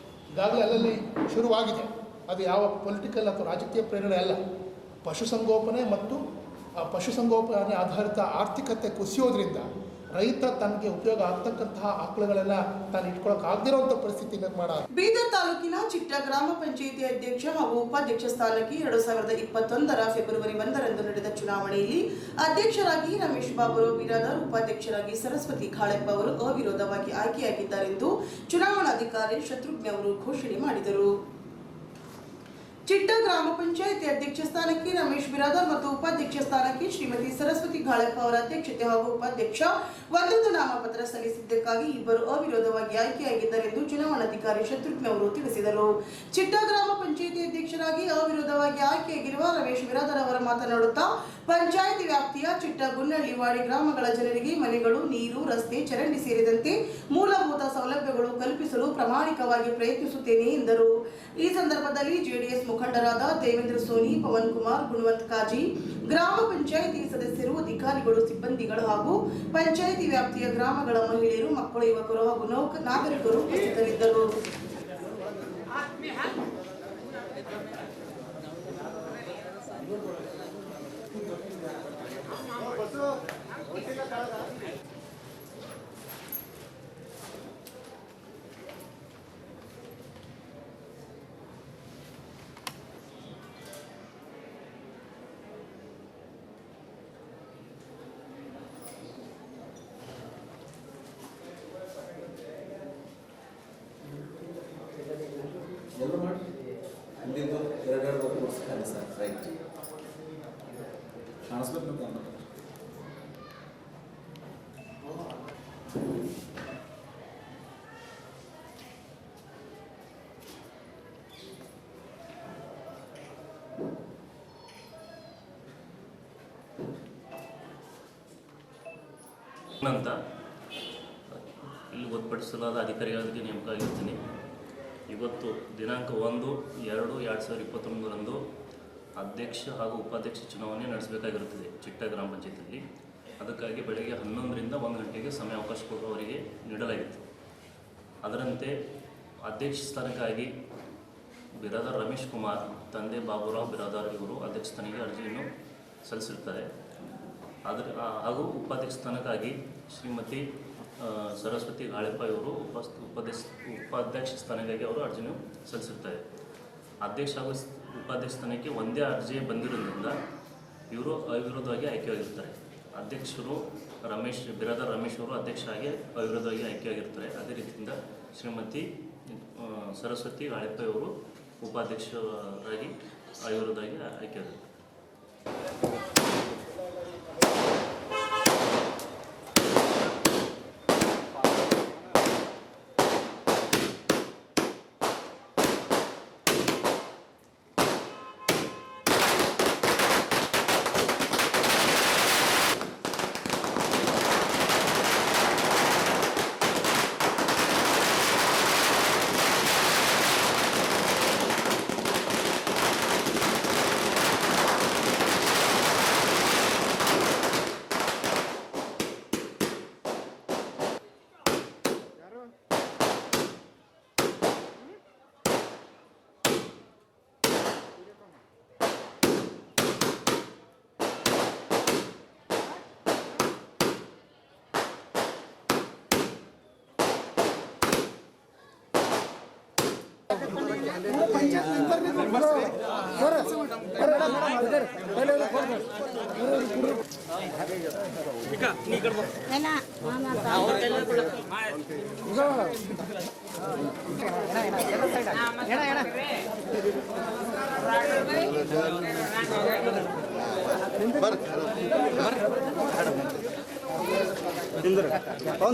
ಈಗಾಗಲೇ ಅಲ್ಲಲ್ಲಿ ಶುರುವಾಗಿದೆ. ಅದು ಯಾವ ಪೊಲಿಟಿಕಲ್ ಅಥವಾ ರಾಜಕೀಯ ಪ್ರೇರಣೆ ಅಲ್ಲ. ಪಶುಸಂಗೋಪನೆ ಆಧಾರಿತ ಆರ್ಥಿಕತೆ ಕುಸಿಯೋದ್ರಿಂದ ರೈತ ತನಗೆ ಉಪಯೋಗ ಆಗ್ತಕ್ಕಂತಹ ಆಕಳುಗಳನ್ನು ತಾನು ಇಟ್ಕೊಳ್ಳೋಕ್ಕಾಗದಿರೋಂಥ ಪರಿಸ್ಥಿತಿ ನಿರ್ಮಾಣ. ಬೀದರ್ ತಾಲೂಕಿನ ಚಿಟ್ಟ ಗ್ರಾಮ ಪಂಚಾಯಿತಿ ಅಧ್ಯಕ್ಷ ಹಾಗೂ ಉಪಾಧ್ಯಕ್ಷ ಸ್ಥಾನಕ್ಕೆ 2021 ಫೆಬ್ರವರಿ 1ರಂದು ನಡೆದ ಚುನಾವಣೆಯಲ್ಲಿ ಅಧ್ಯಕ್ಷರಾಗಿ ರಮೇಶ್ ಬಾಬುರಾವ್ ಬಿರಾದರ್, ಉಪಾಧ್ಯಕ್ಷರಾಗಿ ಸರಸ್ವತಿ ಖಾಳೆಪ್ಪ ಅವರು ಅವಿರೋಧವಾಗಿ ಆಯ್ಕೆಯಾಗಿದ್ದಾರೆಂದು ಚುನಾವಣಾಧಿಕಾರಿ ಶತ್ರುಘ್ನ ಅವರು ಘೋಷಣೆ ಮಾಡಿದರು. ಚಿಟ್ಟ ಗ್ರಾಮ ಪಂಚಾಯಿತಿ ಅಧ್ಯಕ್ಷ ಸ್ಥಾನಕ್ಕೆ ರಮೇಶ್ ಬಿರಾದರ್ ಮತ್ತು ಉಪಾಧ್ಯಕ್ಷ ಸ್ಥಾನಕ್ಕೆ ಶ್ರೀಮತಿ ಸರಸ್ವತಿ ಖಾಳೆಪ್ಪ ಅವರ ಅಧ್ಯಕ್ಷತೆ ಹಾಗೂ ಉಪಾಧ್ಯಕ್ಷ ಒಂದೊಂದು ನಾಮಪತ್ರ ಸಲ್ಲಿಸಿದ್ದಕ್ಕಾಗಿ ಇಬ್ಬರು ಅವಿರೋಧವಾಗಿ ಆಯ್ಕೆಯಾಗಿದ್ದಾರೆಂದು ಚುನಾವಣಾಧಿಕಾರಿ ಶತ್ರುಘ್ನ ಅವರು ತಿಳಿಸಿದರು. ಚಿಟ್ಟ ಗ್ರಾಮ ಪಂಚಾಯಿತಿ ಅಧ್ಯಕ್ಷರಾಗಿ ಅವಿರೋಧವಾಗಿ ಆಯ್ಕೆಯಾಗಿರುವ ರಮೇಶ್ ಬಿರಾದರ್ ಅವರು ಮಾತನಾಡುತ್ತಾ, ಪಂಚಾಯಿತಿ ವ್ಯಾಪ್ತಿಯ ಚಿಟ್ಟ, ಗುನ್ನಳ್ಳಿ, ವಾಡಿ ಗ್ರಾಮಗಳ ಜನರಿಗೆ ಮನೆಗಳು, ನೀರು, ರಸ್ತೆ, ಚರಂಡಿ ಸೇರಿದಂತೆ ಮೂಲಭೂತ ಸೌಲಭ್ಯಗಳು ಕಲ್ಪಿಸಲು ಪ್ರಾಮಾಣಿಕವಾಗಿ ಪ್ರಯತ್ನಿಸುತ್ತೇನೆ ಎಂದರು. ಈ ಸಂದರ್ಭದಲ್ಲಿ ಜೆಡಿಎಸ್ ಮುಖಂಡರಾದ ದೇವೇಂದ್ರ ಸೋನಿ, ಪವನ್ ಕುಮಾರ್, ಗುಣವಂತ್ ಕಾಜಿ, ಗ್ರಾಮ ಪಂಚಾಯಿತಿ ಸದಸ್ಯರು, ಅಧಿಕಾರಿಗಳು, ಸಿಬ್ಬಂದಿಗಳು ಹಾಗೂ ಪಂಚಾಯಿತಿ ವ್ಯಾಪ್ತಿಯ ಗ್ರಾಮಗಳ ಮಹಿಳೆಯರು, ಮಕ್ಕಳು, ಯುವಕರು ಹಾಗೂ ನಾಗರಿಕರು ಉಪಸ್ಥಿತರಿದ್ದರು. ಎಲ್ಲ ಮಾಡಿ ಅಲ್ಲಿಂದು 2 ವರ್ಷ ಸರ್ ರೈಟ್ ಅಂತ ಇಲ್ಲಿ ಗೊತ್ತುಪಡಿಸಲಾದ ಅಧಿಕಾರಿಗಳಿಗೆ ನೇಮಕ ಆಗಿರ್ತೀನಿ. ಇವತ್ತು ದಿನಾಂಕ 1/2/2021ರಂದು ಅಧ್ಯಕ್ಷ ಹಾಗೂ ಉಪಾಧ್ಯಕ್ಷ ಚುನಾವಣೆ ನಡೆಸಬೇಕಾಗಿರುತ್ತದೆ ಚಿಟ್ಟ ಗ್ರಾಮ ಪಂಚಾಯತಿಯಲ್ಲಿ. ಅದಕ್ಕಾಗಿ ಬೆಳಗ್ಗೆ 11ರಿಂದ 1 ಗಂಟೆಗೆ ಸಮಯಾವಕಾಶ ಕೊಡುವವರಿಗೆ ನೀಡಲಾಗಿತ್ತು. ಅದರಂತೆ ಅಧ್ಯಕ್ಷ ಸ್ಥಾನಕ್ಕಾಗಿ ಬಿರಾದಾರ್ ರಮೇಶ್ ಕುಮಾರ್ ತಂದೆ ಬಾಬುರಾವ್ ಬಿರಾದಾರ್ ಇವರು ಅಧ್ಯಕ್ಷ ಸ್ಥಾನಕ್ಕೆ ಅರ್ಜಿಯನ್ನು ಸಲ್ಲಿಸಿರ್ತಾರೆ. ಹಾಗೂ ಉಪಾಧ್ಯಕ್ಷ ಸ್ಥಾನಕ್ಕಾಗಿ ಶ್ರೀಮತಿ ಸರಸ್ವತಿ ಗಾಳೆಪ್ಪ ಇವರು ಉಪಾಧ್ಯಕ್ಷ ಸ್ಥಾನಕ್ಕಾಗಿ ಅವರು ಅರ್ಜಿಯನ್ನು ಸಲ್ಲಿಸಿರ್ತಾರೆ. ಅಧ್ಯಕ್ಷ ಹಾಗೂ ಉಪಾಧ್ಯಕ್ಷ ಸ್ಥಾನಕ್ಕೆ ಒಂದೇ ಅರ್ಜಿ ಬಂದಿರೋದ್ರಿಂದ ಇವರು ಅವಿರೋಧವಾಗಿ ಆಯ್ಕೆಯಾಗಿರ್ತಾರೆ. ಅಧ್ಯಕ್ಷರು ಬಿರಾದಾರ್ ರಮೇಶ್ ಅವರು ಅಧ್ಯಕ್ಷ ಆಗಿ ಅವಿರೋಧವಾಗಿ ಆಯ್ಕೆಯಾಗಿರ್ತಾರೆ. ಅದೇ ರೀತಿಯಿಂದ ಶ್ರೀಮತಿ ಸರಸ್ವತಿ ಗಾಳೆಪ್ಪ ಇವರು ಉಪಾಧ್ಯಕ್ಷರಾಗಿ ಅವಿರೋಧವಾಗಿ ಆಯ್ಕೆಯಾಗಿರ್ತಾರೆ.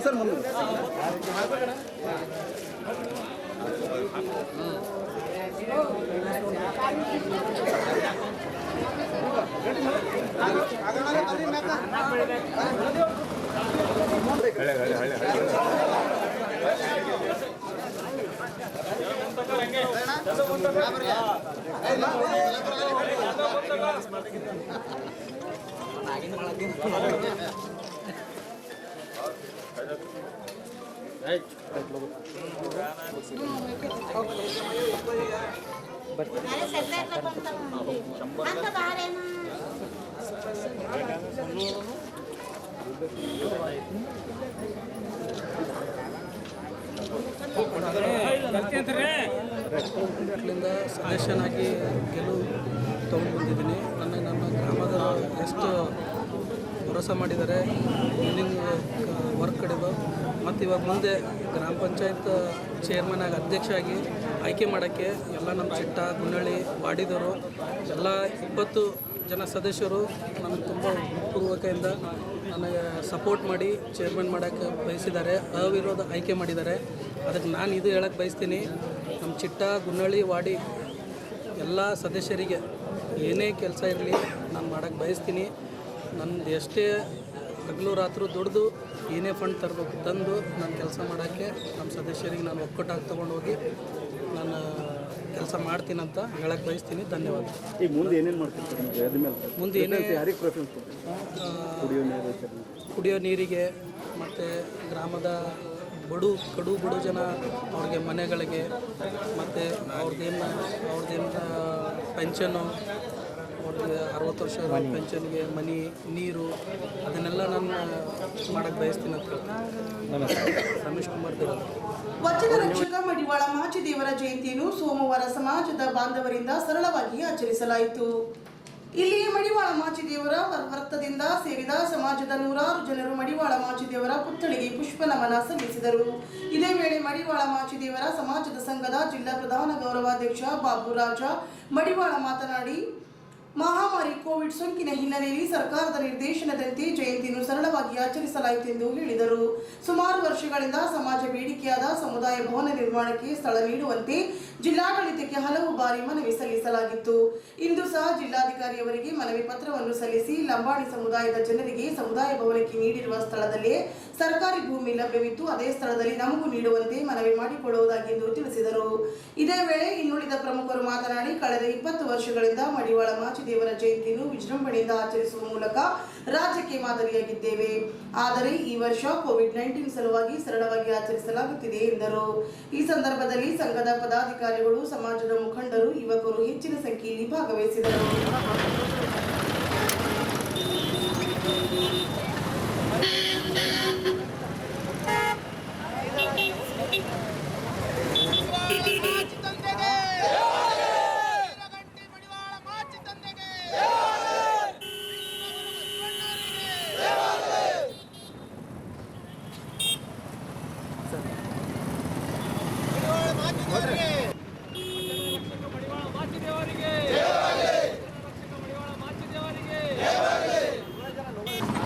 ಸರ್ ಮುಂದೆ ಮಕ್ಕಳಿಂದ ಸದಸ್ಯನಾಗಿ ಗೆಲುವು ತಗೊಂಡು ಬಂದಿದ್ದೀನಿ. ನಮ್ಮ ಗ್ರಾಮದ ಎಷ್ಟು ಭರೋಸೆ ಮಾಡಿದ್ದಾರೆ ಮುಂದಿನ ವರ್ಕ್ ಕಡೆದು ಮತ್ತು ಇವಾಗ ಮುಂದೆ ಗ್ರಾಮ ಪಂಚಾಯತ್ ಚೇರ್ಮನ್ ಆಗಿ ಅಧ್ಯಕ್ಷ ಆಗಿ ಆಯ್ಕೆ ಮಾಡೋಕ್ಕೆ ಎಲ್ಲ ನಮ್ಮ ಚಿಟ್ಟ ಗುನ್ನಳ್ಳಿ ವಾರ್ಡಿದವರು ಎಲ್ಲ 20 ಜನ ಸದಸ್ಯರು ನನಗೆ ತುಂಬ ಪೂರ್ವಕದಿಂದ ನನಗೆ ಸಪೋರ್ಟ್ ಮಾಡಿ ಚೇರ್ಮನ್ ಮಾಡೋಕ್ಕೆ ಬಯಸಿದ್ದಾರೆ, ಅವಿರೋಧ ಆಯ್ಕೆ ಮಾಡಿದ್ದಾರೆ. ಅದಕ್ಕೆ ನಾನು ಇದು ಹೇಳಕ್ಕೆ ಬಯಸ್ತೀನಿ, ನಮ್ಮ ಚಿಟ್ಟ ಗುನ್ನಳ್ಳಿ ವಾರ್ಡಿ ಎಲ್ಲ ಸದಸ್ಯರಿಗೆ ಏನೇ ಕೆಲಸ ಇರಲಿ ನಾನು ಮಾಡೋಕ್ಕೆ ಬಯಸ್ತೀನಿ. ನಂದು ಎಷ್ಟೇ ಹಗಲು ರಾತ್ರಿ ದುಡ್ದು ಏನೇ ಫಂಡ್ ತರಬೇಕು ತಂದು ನಾನು ಕೆಲಸ ಮಾಡೋಕ್ಕೆ ನಮ್ಮ ಸದಸ್ಯರಿಗೆ ನಾನು ಒಕ್ಕೂಟಾಗಿ ತೊಗೊಂಡೋಗಿ ನಾನು ಕೆಲಸ ಮಾಡ್ತೀನಂತ ಹೇಳಕ್ಕೆ ಬಯಸ್ತೀನಿ. ಧನ್ಯವಾದ. ಈಗ ಮುಂದೆ ಏನೇನು ಮಾಡ್ತೀನಿ? ಮುಂದೆ ಏನೇ ಯಾರಿಗೆ ಪ್ರಿಫರೆನ್ಸ್ ಕುಡಿಯೋ ನೀರಿಗೆ ಮತ್ತು ಗ್ರಾಮದ ಕಡು ಜನ ಅವ್ರಿಗೆ ಮನೆಗಳಿಗೆ ಮತ್ತು ಅವ್ರದ್ದೇನು ಪೆನ್ಷನ್ನು, ಅವ್ರಿಗೆ 60 ವರ್ಷ ಪೆನ್ಷನ್ಗೆ ಮನೆ ನೀರು ಅದನ್ನೆಲ್ಲ ನಾನು ಮಾಡೋಕ್ಕೆ ಬಯಸ್ತೀನಿ ಅಂತ ರಮೇಶ್ ಕುಮಾರ್ ಬಿರಾದಾರ್. ವಚನ ರಕ್ಷಕ ಮಡಿವಾಳ ಮಾಚಿದೇವರ ಜಯಂತಿಯನ್ನು ಸೋಮವಾರ ಸಮಾಜದ ಬಾಂಧವರಿಂದ ಸರಳವಾಗಿ ಆಚರಿಸಲಾಯಿತು. ಇಲ್ಲಿಯೇ ಮಡಿವಾಳ ಮಾಚಿದೇವರ ವೃತ್ತದಿಂದ ಸೇರಿದ ಸಮಾಜದ 100 ಜನರು ಮಡಿವಾಳ ಮಾಚಿದೇವರ ಪುತ್ಥಳಿಗೆ ಪುಷ್ಪ ನಮನ ಸಲ್ಲಿಸಿದರು. ಇದೇ ವೇಳೆ ಮಡಿವಾಳ ಮಾಚಿದೇವರ ಸಮಾಜದ ಸಂಘದ ಜಿಲ್ಲಾ ಪ್ರಧಾನ ಗೌರವಾಧ್ಯಕ್ಷ ಬಾಬುರಾಜ ಮಡಿವಾಳ ಮಾತನಾಡಿ, ಮಹಾಮಾರಿ ಕೋವಿಡ್ ಸೋಂಕಿನ ಹಿನ್ನೆಲೆಯಲ್ಲಿ ಸರ್ಕಾರದ ನಿರ್ದೇಶನದಂತೆ ಜಯಂತಿಯನ್ನು ಸರಳವಾಗಿ ಆಚರಿಸಲಾಯಿತು ಎಂದು ಹೇಳಿದರು. ಸುಮಾರು ವರ್ಷಗಳಿಂದ ಸಮಾಜ ಬೇಡಿಕೆಯಾದ ಸಮುದಾಯ ಭವನ ನಿರ್ಮಾಣಕ್ಕೆ ಸ್ಥಳ ನೀಡುವಂತೆ ಜಿಲ್ಲಾಡಳಿತಕ್ಕೆ ಹಲವು ಬಾರಿ ಮನವಿ ಸಲ್ಲಿಸಲಾಗಿತ್ತು. ಇಂದು ಸಹ ಜಿಲ್ಲಾಧಿಕಾರಿಯವರಿಗೆ ಮನವಿ ಪತ್ರವನ್ನು ಸಲ್ಲಿಸಿ ಲಂಬಾಣಿ ಸಮುದಾಯದ ಜನರಿಗೆ ಸಮುದಾಯ ಭವನಕ್ಕೆ ನೀಡಿರುವ ಸ್ಥಳದಲ್ಲೇ ಸರ್ಕಾರಿ ಭೂಮಿ ಲಭ್ಯವಿತ್ತು, ಅದೇ ಸ್ಥಳದಲ್ಲಿ ನಮಗೂ ನೀಡುವಂತೆ ಮನವಿ ಮಾಡಿಕೊಳ್ಳುವುದಾಗಿ ಎಂದು ತಿಳಿಸಿದರು. ಇದೇ ವೇಳೆ ಇನ್ನುಳಿದ ಪ್ರಮುಖರು ಮಾತನಾಡಿ, ಕಳೆದ 20 ವರ್ಷಗಳಿಂದ ಮಡಿವಾಳ ಮಾಚಿದೇವರ ಜಯಂತಿಯನ್ನು ವಿಜೃಂಭಣೆಯಿಂದ ಆಚರಿಸುವ ಮೂಲಕ ರಾಜ್ಯಕ್ಕೆ ಮಾದರಿಯಾಗಿದ್ದೇವೆ. ಆದರೆ ಈ ವರ್ಷ ಕೋವಿಡ್-19 ಸಲುವಾಗಿ ಸರಳವಾಗಿ ಆಚರಿಸಲಾಗುತ್ತಿದೆ ಎಂದರು. ಈ ಸಂದರ್ಭದಲ್ಲಿ ಸಂಘದ ಪದಾಧಿಕಾರಿಗಳು, ಸಮಾಜದ ಮುಖಂಡರು, ಯುವಕರು ಹೆಚ್ಚಿನ ಸಂಖ್ಯೆಯಲ್ಲಿ ಭಾಗವಹಿಸಿದರು.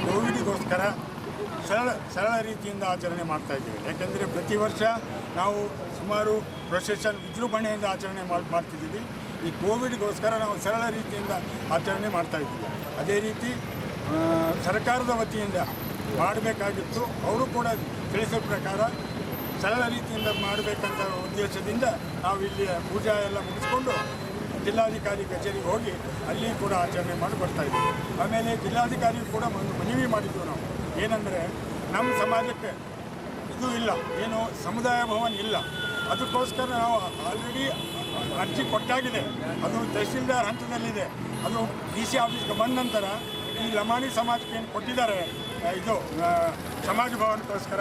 ಕೋವಿಡ್ಗೋಸ್ಕರ ಸರಳ ರೀತಿಯಿಂದ ಆಚರಣೆ ಮಾಡ್ತಾ ಇದ್ದೇವೆ. ಯಾಕೆಂದರೆ ಪ್ರತಿ ವರ್ಷ ನಾವು ಸುಮಾರು ಪ್ರೊಸೆಷನ್ ವಿಜೃಂಭಣೆಯಿಂದ ಆಚರಣೆ ಮಾಡ್ತಿದ್ದೀವಿ. ಈ ಕೋವಿಡ್ಗೋಸ್ಕರ ನಾವು ಸರಳ ರೀತಿಯಿಂದ ಆಚರಣೆ ಮಾಡ್ತಾ ಇದ್ದೀವಿ. ಅದೇ ರೀತಿ ಸರ್ಕಾರದ ವತಿಯಿಂದ ಮಾಡಬೇಕಾಗಿತ್ತು, ಅವರು ಕೂಡ ತಿಳಿಸೋ ಪ್ರಕಾರ ಸರಳ ರೀತಿಯಿಂದ ಮಾಡಬೇಕಂತ ಉದ್ದೇಶದಿಂದ ನಾವು ಇಲ್ಲಿ ಪೂಜಾ ಎಲ್ಲ ಮುಗಿಸ್ಕೊಂಡು ಜಿಲ್ಲಾಧಿಕಾರಿ ಕಚೇರಿಗೆ ಹೋಗಿ ಅಲ್ಲಿ ಕೂಡ ಆಚರಣೆ ಮಾಡಿ ಬರ್ತಾ ಇದ್ದೀವಿ. ಆಮೇಲೆ ಜಿಲ್ಲಾಧಿಕಾರಿ ಕೂಡ ಒಂದು ಮನವಿ ಮಾಡಿದ್ವಿ ನಾವು, ಏನಂದರೆ ನಮ್ಮ ಸಮಾಜಕ್ಕೆ ಇದು ಇಲ್ಲ, ಏನು ಸಮುದಾಯ ಭವನ ಇಲ್ಲ, ಅದಕ್ಕೋಸ್ಕರ ನಾವು ಆಲ್ರೆಡಿ ಅರ್ಜಿ ಕೊಟ್ಟಾಗಿದೆ, ಅದು ತಹಶೀಲ್ದಾರ್ ಹಂತದಲ್ಲಿದೆ. ಅದು DC ಆಫೀಸ್ಗೆ ಬಂದ ನಂತರ ಈ ಲಂಬಾಣಿ ಸಮಾಜಕ್ಕೆ ಏನು ಕೊಟ್ಟಿದ್ದಾರೆ ಇದು ಸಮಾಜ ಭವನಕ್ಕೋಸ್ಕರ,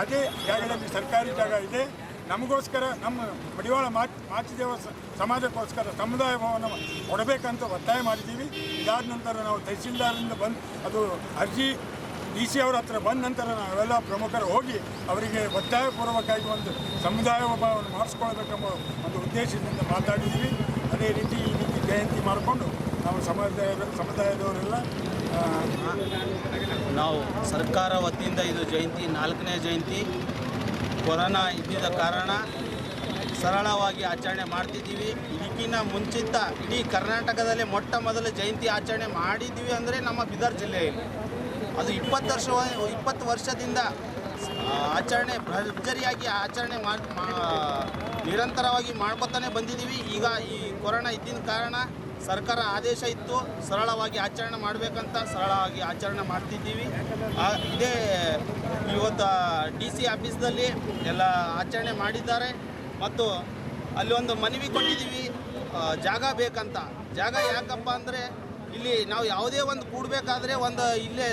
ಅದೇ ಜಾಗದಲ್ಲಿ ಸರ್ಕಾರಿ ಜಾಗ ಇದೆ, ನಮಗೋಸ್ಕರ ನಮ್ಮ ಮಡಿವಾಳ ಮಾಚಿದೇವ ಸಮಾಜಕ್ಕೋಸ್ಕರ ಸಮುದಾಯ ಭವನ ಕೊಡಬೇಕಂತ ಒತ್ತಾಯ ಮಾಡಿದ್ದೀವಿ. ಇದಾದ ನಂತರ ನಾವು ತಹಶೀಲ್ದಾರಿಂದ ಬಂದು ಅದು ಅರ್ಜಿ DC ಅವರ ಹತ್ರ ಬಂದ ನಂತರ ನಾವೆಲ್ಲ ಪ್ರಮುಖರು ಹೋಗಿ ಅವರಿಗೆ ಒತ್ತಾಯಪೂರ್ವಕವಾಗಿ ಒಂದು ಸಮುದಾಯ ಭವನ ಮಾಡಿಸ್ಕೊಳ್ಬೇಕೆಂಬ ಒಂದು ಉದ್ದೇಶದಿಂದ ಮಾತಾಡಿದ್ದೀವಿ. ಅದೇ ರೀತಿ ಈ ರೀತಿ ಜಯಂತಿ ಮಾಡಿಕೊಂಡು ನಾವು ಸಮುದಾಯದವರೆಲ್ಲ ನಾವು ಸರ್ಕಾರ ವತಿಯಿಂದ ಇದು ಜಯಂತಿ 4ನೇ ಜಯಂತಿ. ಕೊರೋನಾ ಇದ್ದಿದ್ದ ಕಾರಣ ಸರಳವಾಗಿ ಆಚರಣೆ ಮಾಡ್ತಿದ್ದೀವಿ. ಇದಕ್ಕಿಂತ ಮುಂಚಿತ ಇಡೀ ಕರ್ನಾಟಕದಲ್ಲಿ ಮೊಟ್ಟ ಮೊದಲ ಜಯಂತಿ ಆಚರಣೆ ಮಾಡಿದ್ದೀವಿ ಅಂದರೆ ನಮ್ಮ ಬೀದರ್ ಜಿಲ್ಲೆಯಲ್ಲಿ. ಅದು 20 ವರ್ಷದಿಂದ ಆಚರಣೆ ಭರ್ಜರಿಯಾಗಿ ಆಚರಣೆ ನಿರಂತರವಾಗಿ ಮಾಡ್ಕೊತಾನೆ ಬಂದಿದ್ದೀವಿ. ಈಗ ಈ ಕೊರೋನಾ ಇದ್ದಿದ್ದ ಕಾರಣ ಸರ್ಕಾರ ಆದೇಶ ಇತ್ತು ಸರಳವಾಗಿ ಆಚರಣೆ ಮಾಡಬೇಕಂತ ಸರಳವಾಗಿ ಆಚರಣೆ ಮಾಡ್ತಿದ್ದೀವಿ. ಇದೇ ಇವತ್ತು DC ಆಫೀಸ್ದಲ್ಲಿ ಎಲ್ಲ ಆಚರಣೆ ಮಾಡಿದ್ದಾರೆ ಮತ್ತು ಅಲ್ಲಿ ಒಂದು ಮನವಿ ಕೊಟ್ಟಿದ್ದೀವಿ, ಜಾಗ ಬೇಕಂತ. ಜಾಗ ಯಾಕಪ್ಪ ಅಂದರೆ ಇಲ್ಲಿ ನಾವು ಯಾವುದೇ ಒಂದು ಕೂಡಬೇಕಾದ್ರೆ ಒಂದು ಇಲ್ಲೇ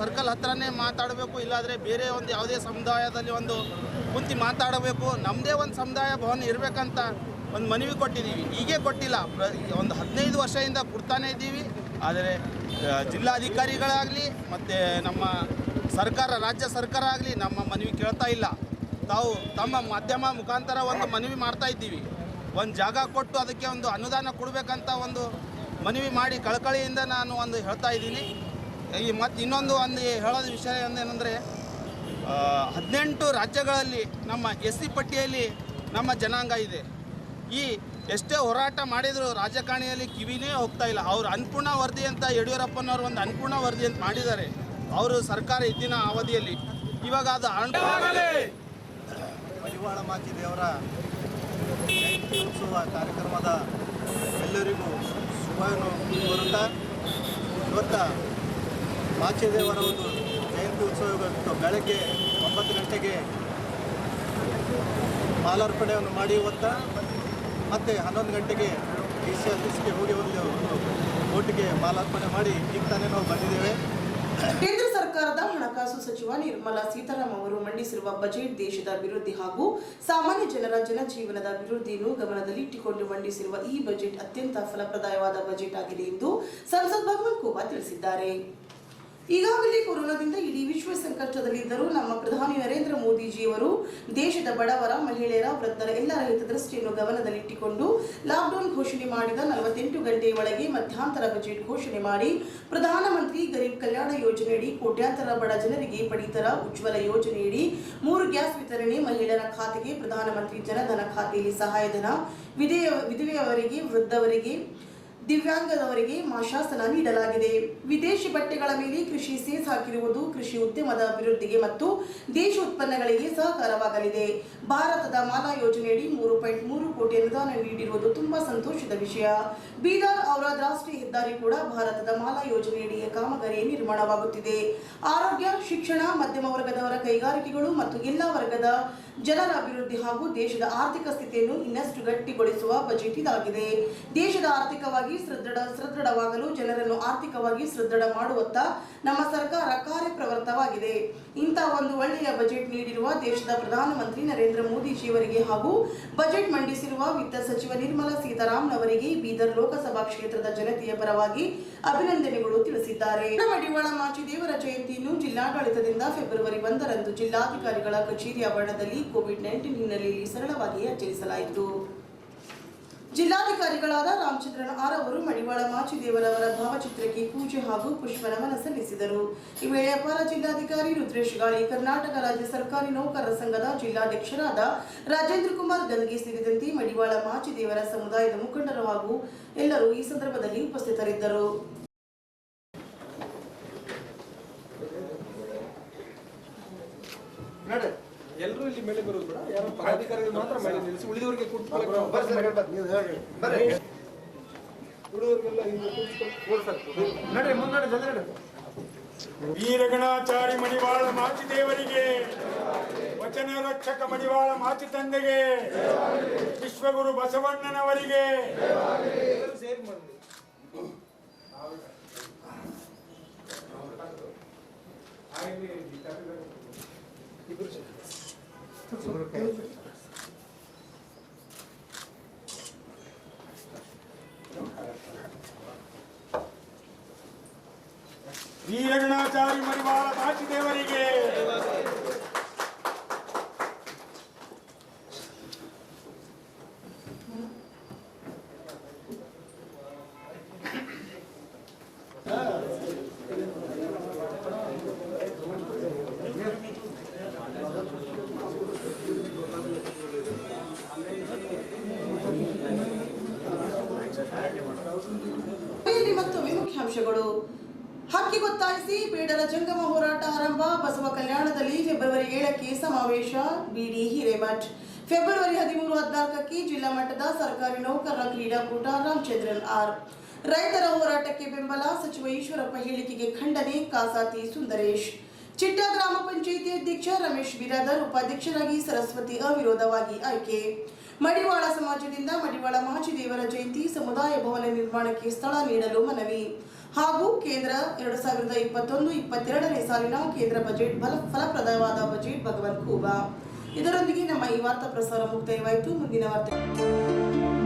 ಸರ್ಕಲ್ ಹತ್ರನೇ ಮಾತಾಡಬೇಕು, ಇಲ್ಲಾದರೆ ಬೇರೆ ಒಂದು ಯಾವುದೇ ಸಮುದಾಯದಲ್ಲಿ ಒಂದು ಕುಂತು ಮಾತಾಡಬೇಕು. ನಮ್ಮದೇ ಒಂದು ಸಮುದಾಯ ಭವನ ಇರಬೇಕಂತ ಒಂದು ಮನವಿ ಕೊಟ್ಟಿದ್ದೀವಿ. ಹೀಗೆ ಕೊಟ್ಟಿಲ್ಲ, ಒಂದು 15 ವರ್ಷದಿಂದ ಕೊಡ್ತಾನೇ ಇದ್ದೀವಿ. ಆದರೆ ಜಿಲ್ಲಾಧಿಕಾರಿಗಳಾಗಲಿ ಮತ್ತು ನಮ್ಮ ಸರ್ಕಾರ, ರಾಜ್ಯ ಸರ್ಕಾರ ಆಗಲಿ ನಮ್ಮ ಮನವಿ ಕೇಳ್ತಾ ಇಲ್ಲ. ತಾವು ತಮ್ಮ ಮಾಧ್ಯಮ ಮುಖಾಂತರ ಒಂದು ಮನವಿ ಮಾಡ್ತಾ ಇದ್ದೀವಿ, ಒಂದು ಜಾಗ ಕೊಟ್ಟು ಅದಕ್ಕೆ ಒಂದು ಅನುದಾನ ಕೊಡಬೇಕಂತ ಒಂದು ಮನವಿ ಮಾಡಿ ಕಳಕಳಿಯಿಂದ ನಾನು ಒಂದು ಹೇಳ್ತಾ ಇದ್ದೀನಿ. ಈ ಮತ್ತು ಇನ್ನೊಂದು ಹೇಳೋದು ವಿಷಯ ಏನಂದರೆ 18 ರಾಜ್ಯಗಳಲ್ಲಿ ನಮ್ಮ SC ಪಟ್ಟಿಯಲ್ಲಿ ನಮ್ಮ ಜನಾಂಗ ಇದೆ. ಈ ಎಷ್ಟೇ ಹೋರಾಟ ಮಾಡಿದರೂ ರಾಜಕಾರಣಿಯಲ್ಲಿ ಕಿವಿನೇ ಹೋಗ್ತಾ ಇಲ್ಲ. ಅವರು ಅನ್ಪೂರ್ಣ ವರದಿ ಅಂತ ಯಡಿಯೂರಪ್ಪನವರು ಒಂದು ಅನ್ಪೂರ್ಣ ವರದಿ ಅಂತ ಮಾಡಿದ್ದಾರೆ ಅವರು ಸರ್ಕಾರ ಇದ್ದಿನ ಅವಧಿಯಲ್ಲಿ. ಇವಾಗ ಅದು ಮಡಿವಾಳ ಮಾಚಿದೇವರ ಜಯಂತಿ ಉತ್ಸವ ಕಾರ್ಯಕ್ರಮದ ಎಲ್ಲರಿಗೂ ಶುಭವನ್ನು ಕೋರುತ್ತಾ, ಇವತ್ತು ಮಾಚಿದೇವರ ಒಂದು ಜಯಂತಿ ಉತ್ಸವ ಬೆಳಗ್ಗೆ 9 ಗಂಟೆಗೆ ಮಾಲಾರ್ಪಣೆಯನ್ನು ಮಾಡಿ ಇವತ್ತು ಮತ್ತು 11 ಗಂಟೆಗೆ DC ಆಫೀಸ್ಗೆ ಹೋಗಿ ಒಂದು ಓಟಿಗೆ ಮಾಲಾರ್ಪಣೆ ಮಾಡಿ ಈಗ ತಾನೇ ನಾವು ಬಂದಿದ್ದೇವೆ. ಕೇಂದ್ರ ಸರ್ಕಾರದ ಹಣಕಾಸು ಸಚಿವ ನಿರ್ಮಲಾ ಸೀತಾರಾಮನ್ ಅವರು ಮಂಡಿಸಿರುವ ಬಜೆಟ್ ದೇಶದ ಅಭಿವೃದ್ಧಿ ಹಾಗೂ ಸಾಮಾನ್ಯ ಜನರ ಜನಜೀವನದ ಅಭಿವೃದ್ಧಿಯನ್ನು ಗಮನದಲ್ಲಿಟ್ಟುಕೊಂಡು ಮಂಡಿಸಿರುವ ಈ ಬಜೆಟ್ ಅತ್ಯಂತ ಫಲಪ್ರದವಾದ ಬಜೆಟ್ ಆಗಿದೆ ಎಂದು ಸಂಸದ್ ಭಗವಂತ್ ಖೂಬಾ ತಿಳಿಸಿದ್ದಾರೆ. ಈಗಾಗಲೇ ಕೊರೋನಾದಿಂದ ಇಡೀ ವಿಶ್ವ ಸಂಕಷ್ಟದಲ್ಲಿದ್ದರೂ ನಮ್ಮ ಪ್ರಧಾನಿ ನರೇಂದ್ರ ಮೋದಿಜಿಯವರು ದೇಶದ ಬಡವರ, ಮಹಿಳೆಯರ, ವೃದ್ಧರ ಎಲ್ಲರ ಹಿತದೃಷ್ಟಿಯನ್ನು ಗಮನದಲ್ಲಿಟ್ಟುಕೊಂಡು ಲಾಕ್ಡೌನ್ ಘೋಷಣೆ ಮಾಡಿದ 48 ಗಂಟೆಯ ಒಳಗೆ ಮಧ್ಯಂತರ ಬಜೆಟ್ ಘೋಷಣೆ ಮಾಡಿ ಪ್ರಧಾನಮಂತ್ರಿ ಗರೀಬ್ ಕಲ್ಯಾಣ ಯೋಜನೆಯಡಿ ಕೋಟ್ಯಾಂತರ ಬಡ ಜನರಿಗೆ ಪಡಿತರ, ಉಜ್ವಲ ಯೋಜನೆಯಡಿ 3 ಗ್ಯಾಸ್ ವಿತರಣೆ, ಮಹಿಳೆಯರ ಖಾತೆಗೆ ಪ್ರಧಾನಮಂತ್ರಿ ಜನಧನ ಖಾತೆಯಲ್ಲಿ ಸಹಾಯಧನ, ವಿಧವೆಯವರಿಗೆ, ವೃದ್ಧವರಿಗೆ, ದಿವ್ಯಾಂಗದವರಿಗೆ ಮಾಶಾಸನ ನೀಡಲಾಗಿದೆ. ವಿದೇಶಿ ಬಟ್ಟೆಗಳ ಮೇಲೆ ಕೃಷಿ ಸೆಸ್ ಹಾಕಿರುವುದು ಕೃಷಿ ಉದ್ಯಮದ ಅಭಿವೃದ್ಧಿಗೆ ಮತ್ತು ದೇಶ ಉತ್ಪನ್ನಗಳಿಗೆ ಸಹಕಾರವಾಗಲಿದೆ. ಭಾರತದ ಮಾಲಾ ಯೋಜನೆಯಡಿ 3.3 ಕೋಟಿ ಅನುದಾನ ನೀಡಿರುವುದು ತುಂಬಾ ಸಂತೋಷದ ವಿಷಯ. ಬೀದರ್ ಔರಾದ್ ರಾಷ್ಟ್ರೀಯ ಹೆದ್ದಾರಿ ಕೂಡ ಭಾರತದ ಮಾಲಾ ಯೋಜನೆಯಡಿಯ ಕಾಮಗಾರಿ ನಿರ್ಮಾಣವಾಗುತ್ತಿದೆ. ಆರೋಗ್ಯ, ಶಿಕ್ಷಣ, ಮಧ್ಯಮ ವರ್ಗದವರ ಕೈಗಾರಿಕೆಗಳು ಮತ್ತು ಎಲ್ಲಾ ವರ್ಗದ ಜನರ ಅಭಿವೃದ್ಧಿ ಹಾಗೂ ದೇಶದ ಆರ್ಥಿಕ ಸ್ಥಿತಿಯನ್ನು ಇನ್ನಷ್ಟು ಗಟ್ಟಿಗೊಳಿಸುವ ಬಜೆಟ್ ಇದಾಗಿದೆ. ದೇಶದ ಆರ್ಥಿಕವಾಗಿ ಸದೃಢವಾಗಲು, ಜನರನ್ನು ಆರ್ಥಿಕವಾಗಿ ಸದೃಢ ಮಾಡುವತ್ತ ನಮ್ಮ ಸರ್ಕಾರ ಕಾರ್ಯಪ್ರವೃತ್ತವಾಗಿದೆ. ಇಂಥ ಒಂದು ಒಳ್ಳೆಯ ಬಜೆಟ್ ನೀಡಿರುವ ದೇಶದ ಪ್ರಧಾನಮಂತ್ರಿ ನರೇಂದ್ರ ಮೋದಿಜಿಯವರಿಗೆ ಹಾಗೂ ಬಜೆಟ್ ಮಂಡಿಸಿರುವ ವಿತ್ತ ಸಚಿವ ನಿರ್ಮಲಾ ಸೀತಾರಾಮನ್ ಬೀದರ್ ಲೋಕಸಭಾ ಕ್ಷೇತ್ರದ ಜನತೆಯ ಪರವಾಗಿ ಅಭಿನಂದನೆಗಳು ತಿಳಿಸಿದ್ದಾರೆ. ಮಡಿವಾಳ ಮಾಚಿದೇವರ ಜಯಂತಿಯನ್ನು ಜಿಲ್ಲಾಡಳಿತದಿಂದ ಫೆಬ್ರವರಿ 1ರಂದು ಜಿಲ್ಲಾಧಿಕಾರಿಗಳ ಕಚೇರಿ ಆವರಣದಲ್ಲಿ ಕೋವಿಡ್-19 ಹಿನ್ನೆಲೆಯಲ್ಲಿ ಸರಳವಾಗಿ ಆಚರಿಸಲಾಯಿತು. ಜಿಲ್ಲಾಧಿಕಾರಿಗಳಾದ ರಾಮಚಂದ್ರನ್ ಆರ್ ಅವರು ಮಡಿವಾಳ ಮಾಚಿದೇವರವರ ಭಾವಚಿತ್ರಕ್ಕೆ ಪೂಜೆ ಹಾಗೂ ಪುಷ್ಪ ನಮನ ಸಲ್ಲಿಸಿದರು. ಈ ವೇಳೆ ಅಪರ ಜಿಲ್ಲಾಧಿಕಾರಿ ರುದ್ರೇಶ್ ಗಾಳಿ, ಕರ್ನಾಟಕ ರಾಜ್ಯ ಸರ್ಕಾರಿ ನೌಕರರ ಸಂಘದ ಜಿಲ್ಲಾಧ್ಯಕ್ಷರಾದ ರಾಜೇಂದ್ರ ಕುಮಾರ್ ಗಂದ್ಗಿ ಸೇರಿದಂತೆ ಮಡಿವಾಳ ಮಾಚಿದೇವರ ಸಮುದಾಯದ ಮುಖಂಡರು ಹಾಗೂ ಎಲ್ಲರೂ ಈ ಸಂದರ್ಭದಲ್ಲಿ ಉಪಸ್ಥಿತರಿದ್ದರು. ಎಲ್ಲರೂ ಇಲ್ಲಿ ಮೇಲೆ ಬರೋದು ಬೇಡ, ಯಾರೋ ಪದಾಧಿಕಾರಿಗಳು ಮಾತ್ರ ಮೇಲೆ ನಿಲ್ಲಿಸಿ ಉಳಿದವರಿಗೆ ವೀರಗಣಾಚಾರಿ ಮಡಿವಾಳ ಮಾಚಿದೇವರಿಗೆ, ವಚನ ರಕ್ಷಕ ಮಡಿವಾಳ ಮಾಚಿ ತಂದೆಗೆ, ವಿಶ್ವಗುರು ಬಸವಣ್ಣನವರಿಗೆ, ವೀರಗಣಾಚಾರಿ ಮಡಿವಾಳ ಮಾಚಿದೇವರಿಗೆ, ಮತ್ತೊಮ್ಮೆ ಮುಖ್ಯಾಂಶಗಳು. ಹಕ್ಕಿ ಗೊತ್ತಾಯಿಸಿ ಬೇಡರ ಜಂಗಮ ಹೋರಾಟ ಆರಂಭ. ಬಸವ ಕಲ್ಯಾಣದಲ್ಲಿ ಫೆಬ್ರವರಿ 7ಕ್ಕೆ ಸಮಾವೇಶ. ಬಿಡಿ ಹಿರೇಮಠ್. ಫೆಬ್ರವರಿ 13-14ಕ್ಕೆ ಜಿಲ್ಲಾ ಮಟ್ಟದ ಸರ್ಕಾರಿ ನೌಕರರ ಕ್ರೀಡಾಕೂಟ. ರಾಮಚಂದ್ರನ್ ಆರ್. ರೈತರ ಹೋರಾಟಕ್ಕೆ ಬೆಂಬಲ. ಸಚಿವ ಈಶ್ವರಪ್ಪ ಹೇಳಿಕೆಗೆ ಖಂಡನೆ. ಕಾಸಾತಿ ಸುಂದರೇಶ್. ಚಿಟ್ಟ ಗ್ರಾಮ ಪಂಚಾಯಿತಿ ಅಧ್ಯಕ್ಷ ರಮೇಶ್ ಬಿರಾದರ್, ಉಪಾಧ್ಯಕ್ಷರಾಗಿ ಸರಸ್ವತಿ ಅವಿರೋಧವಾಗಿ ಆಯ್ಕೆ. ಮಡಿವಾಳ ಸಮಾಜದಿಂದ ಮಡಿವಾಳ ಮಾಚಿದೇವರ ಜಯಂತಿ ಸಮುದಾಯ ಭವನ ನಿರ್ಮಾಣಕ್ಕೆ ಸ್ಥಳ ನೀಡಲು ಮನವಿ. ಹಾಗೂ ಕೇಂದ್ರ 2021-22ನೇ ಸಾಲಿನ ಕೇಂದ್ರ ಬಜೆಟ್ ಫಲಪ್ರದವಾದ ಬಜೆಟ್ ಭಗವಂತ್ ಖೂಬಾ. ಇದರೊಂದಿಗೆ ನಮ್ಮ ಈ ವಾರ್ತಾ ಪ್ರಸಾರ ಮುಕ್ತಾಯವಾಯಿತು. ಮುಂದಿನ ವಾರ್ತೆ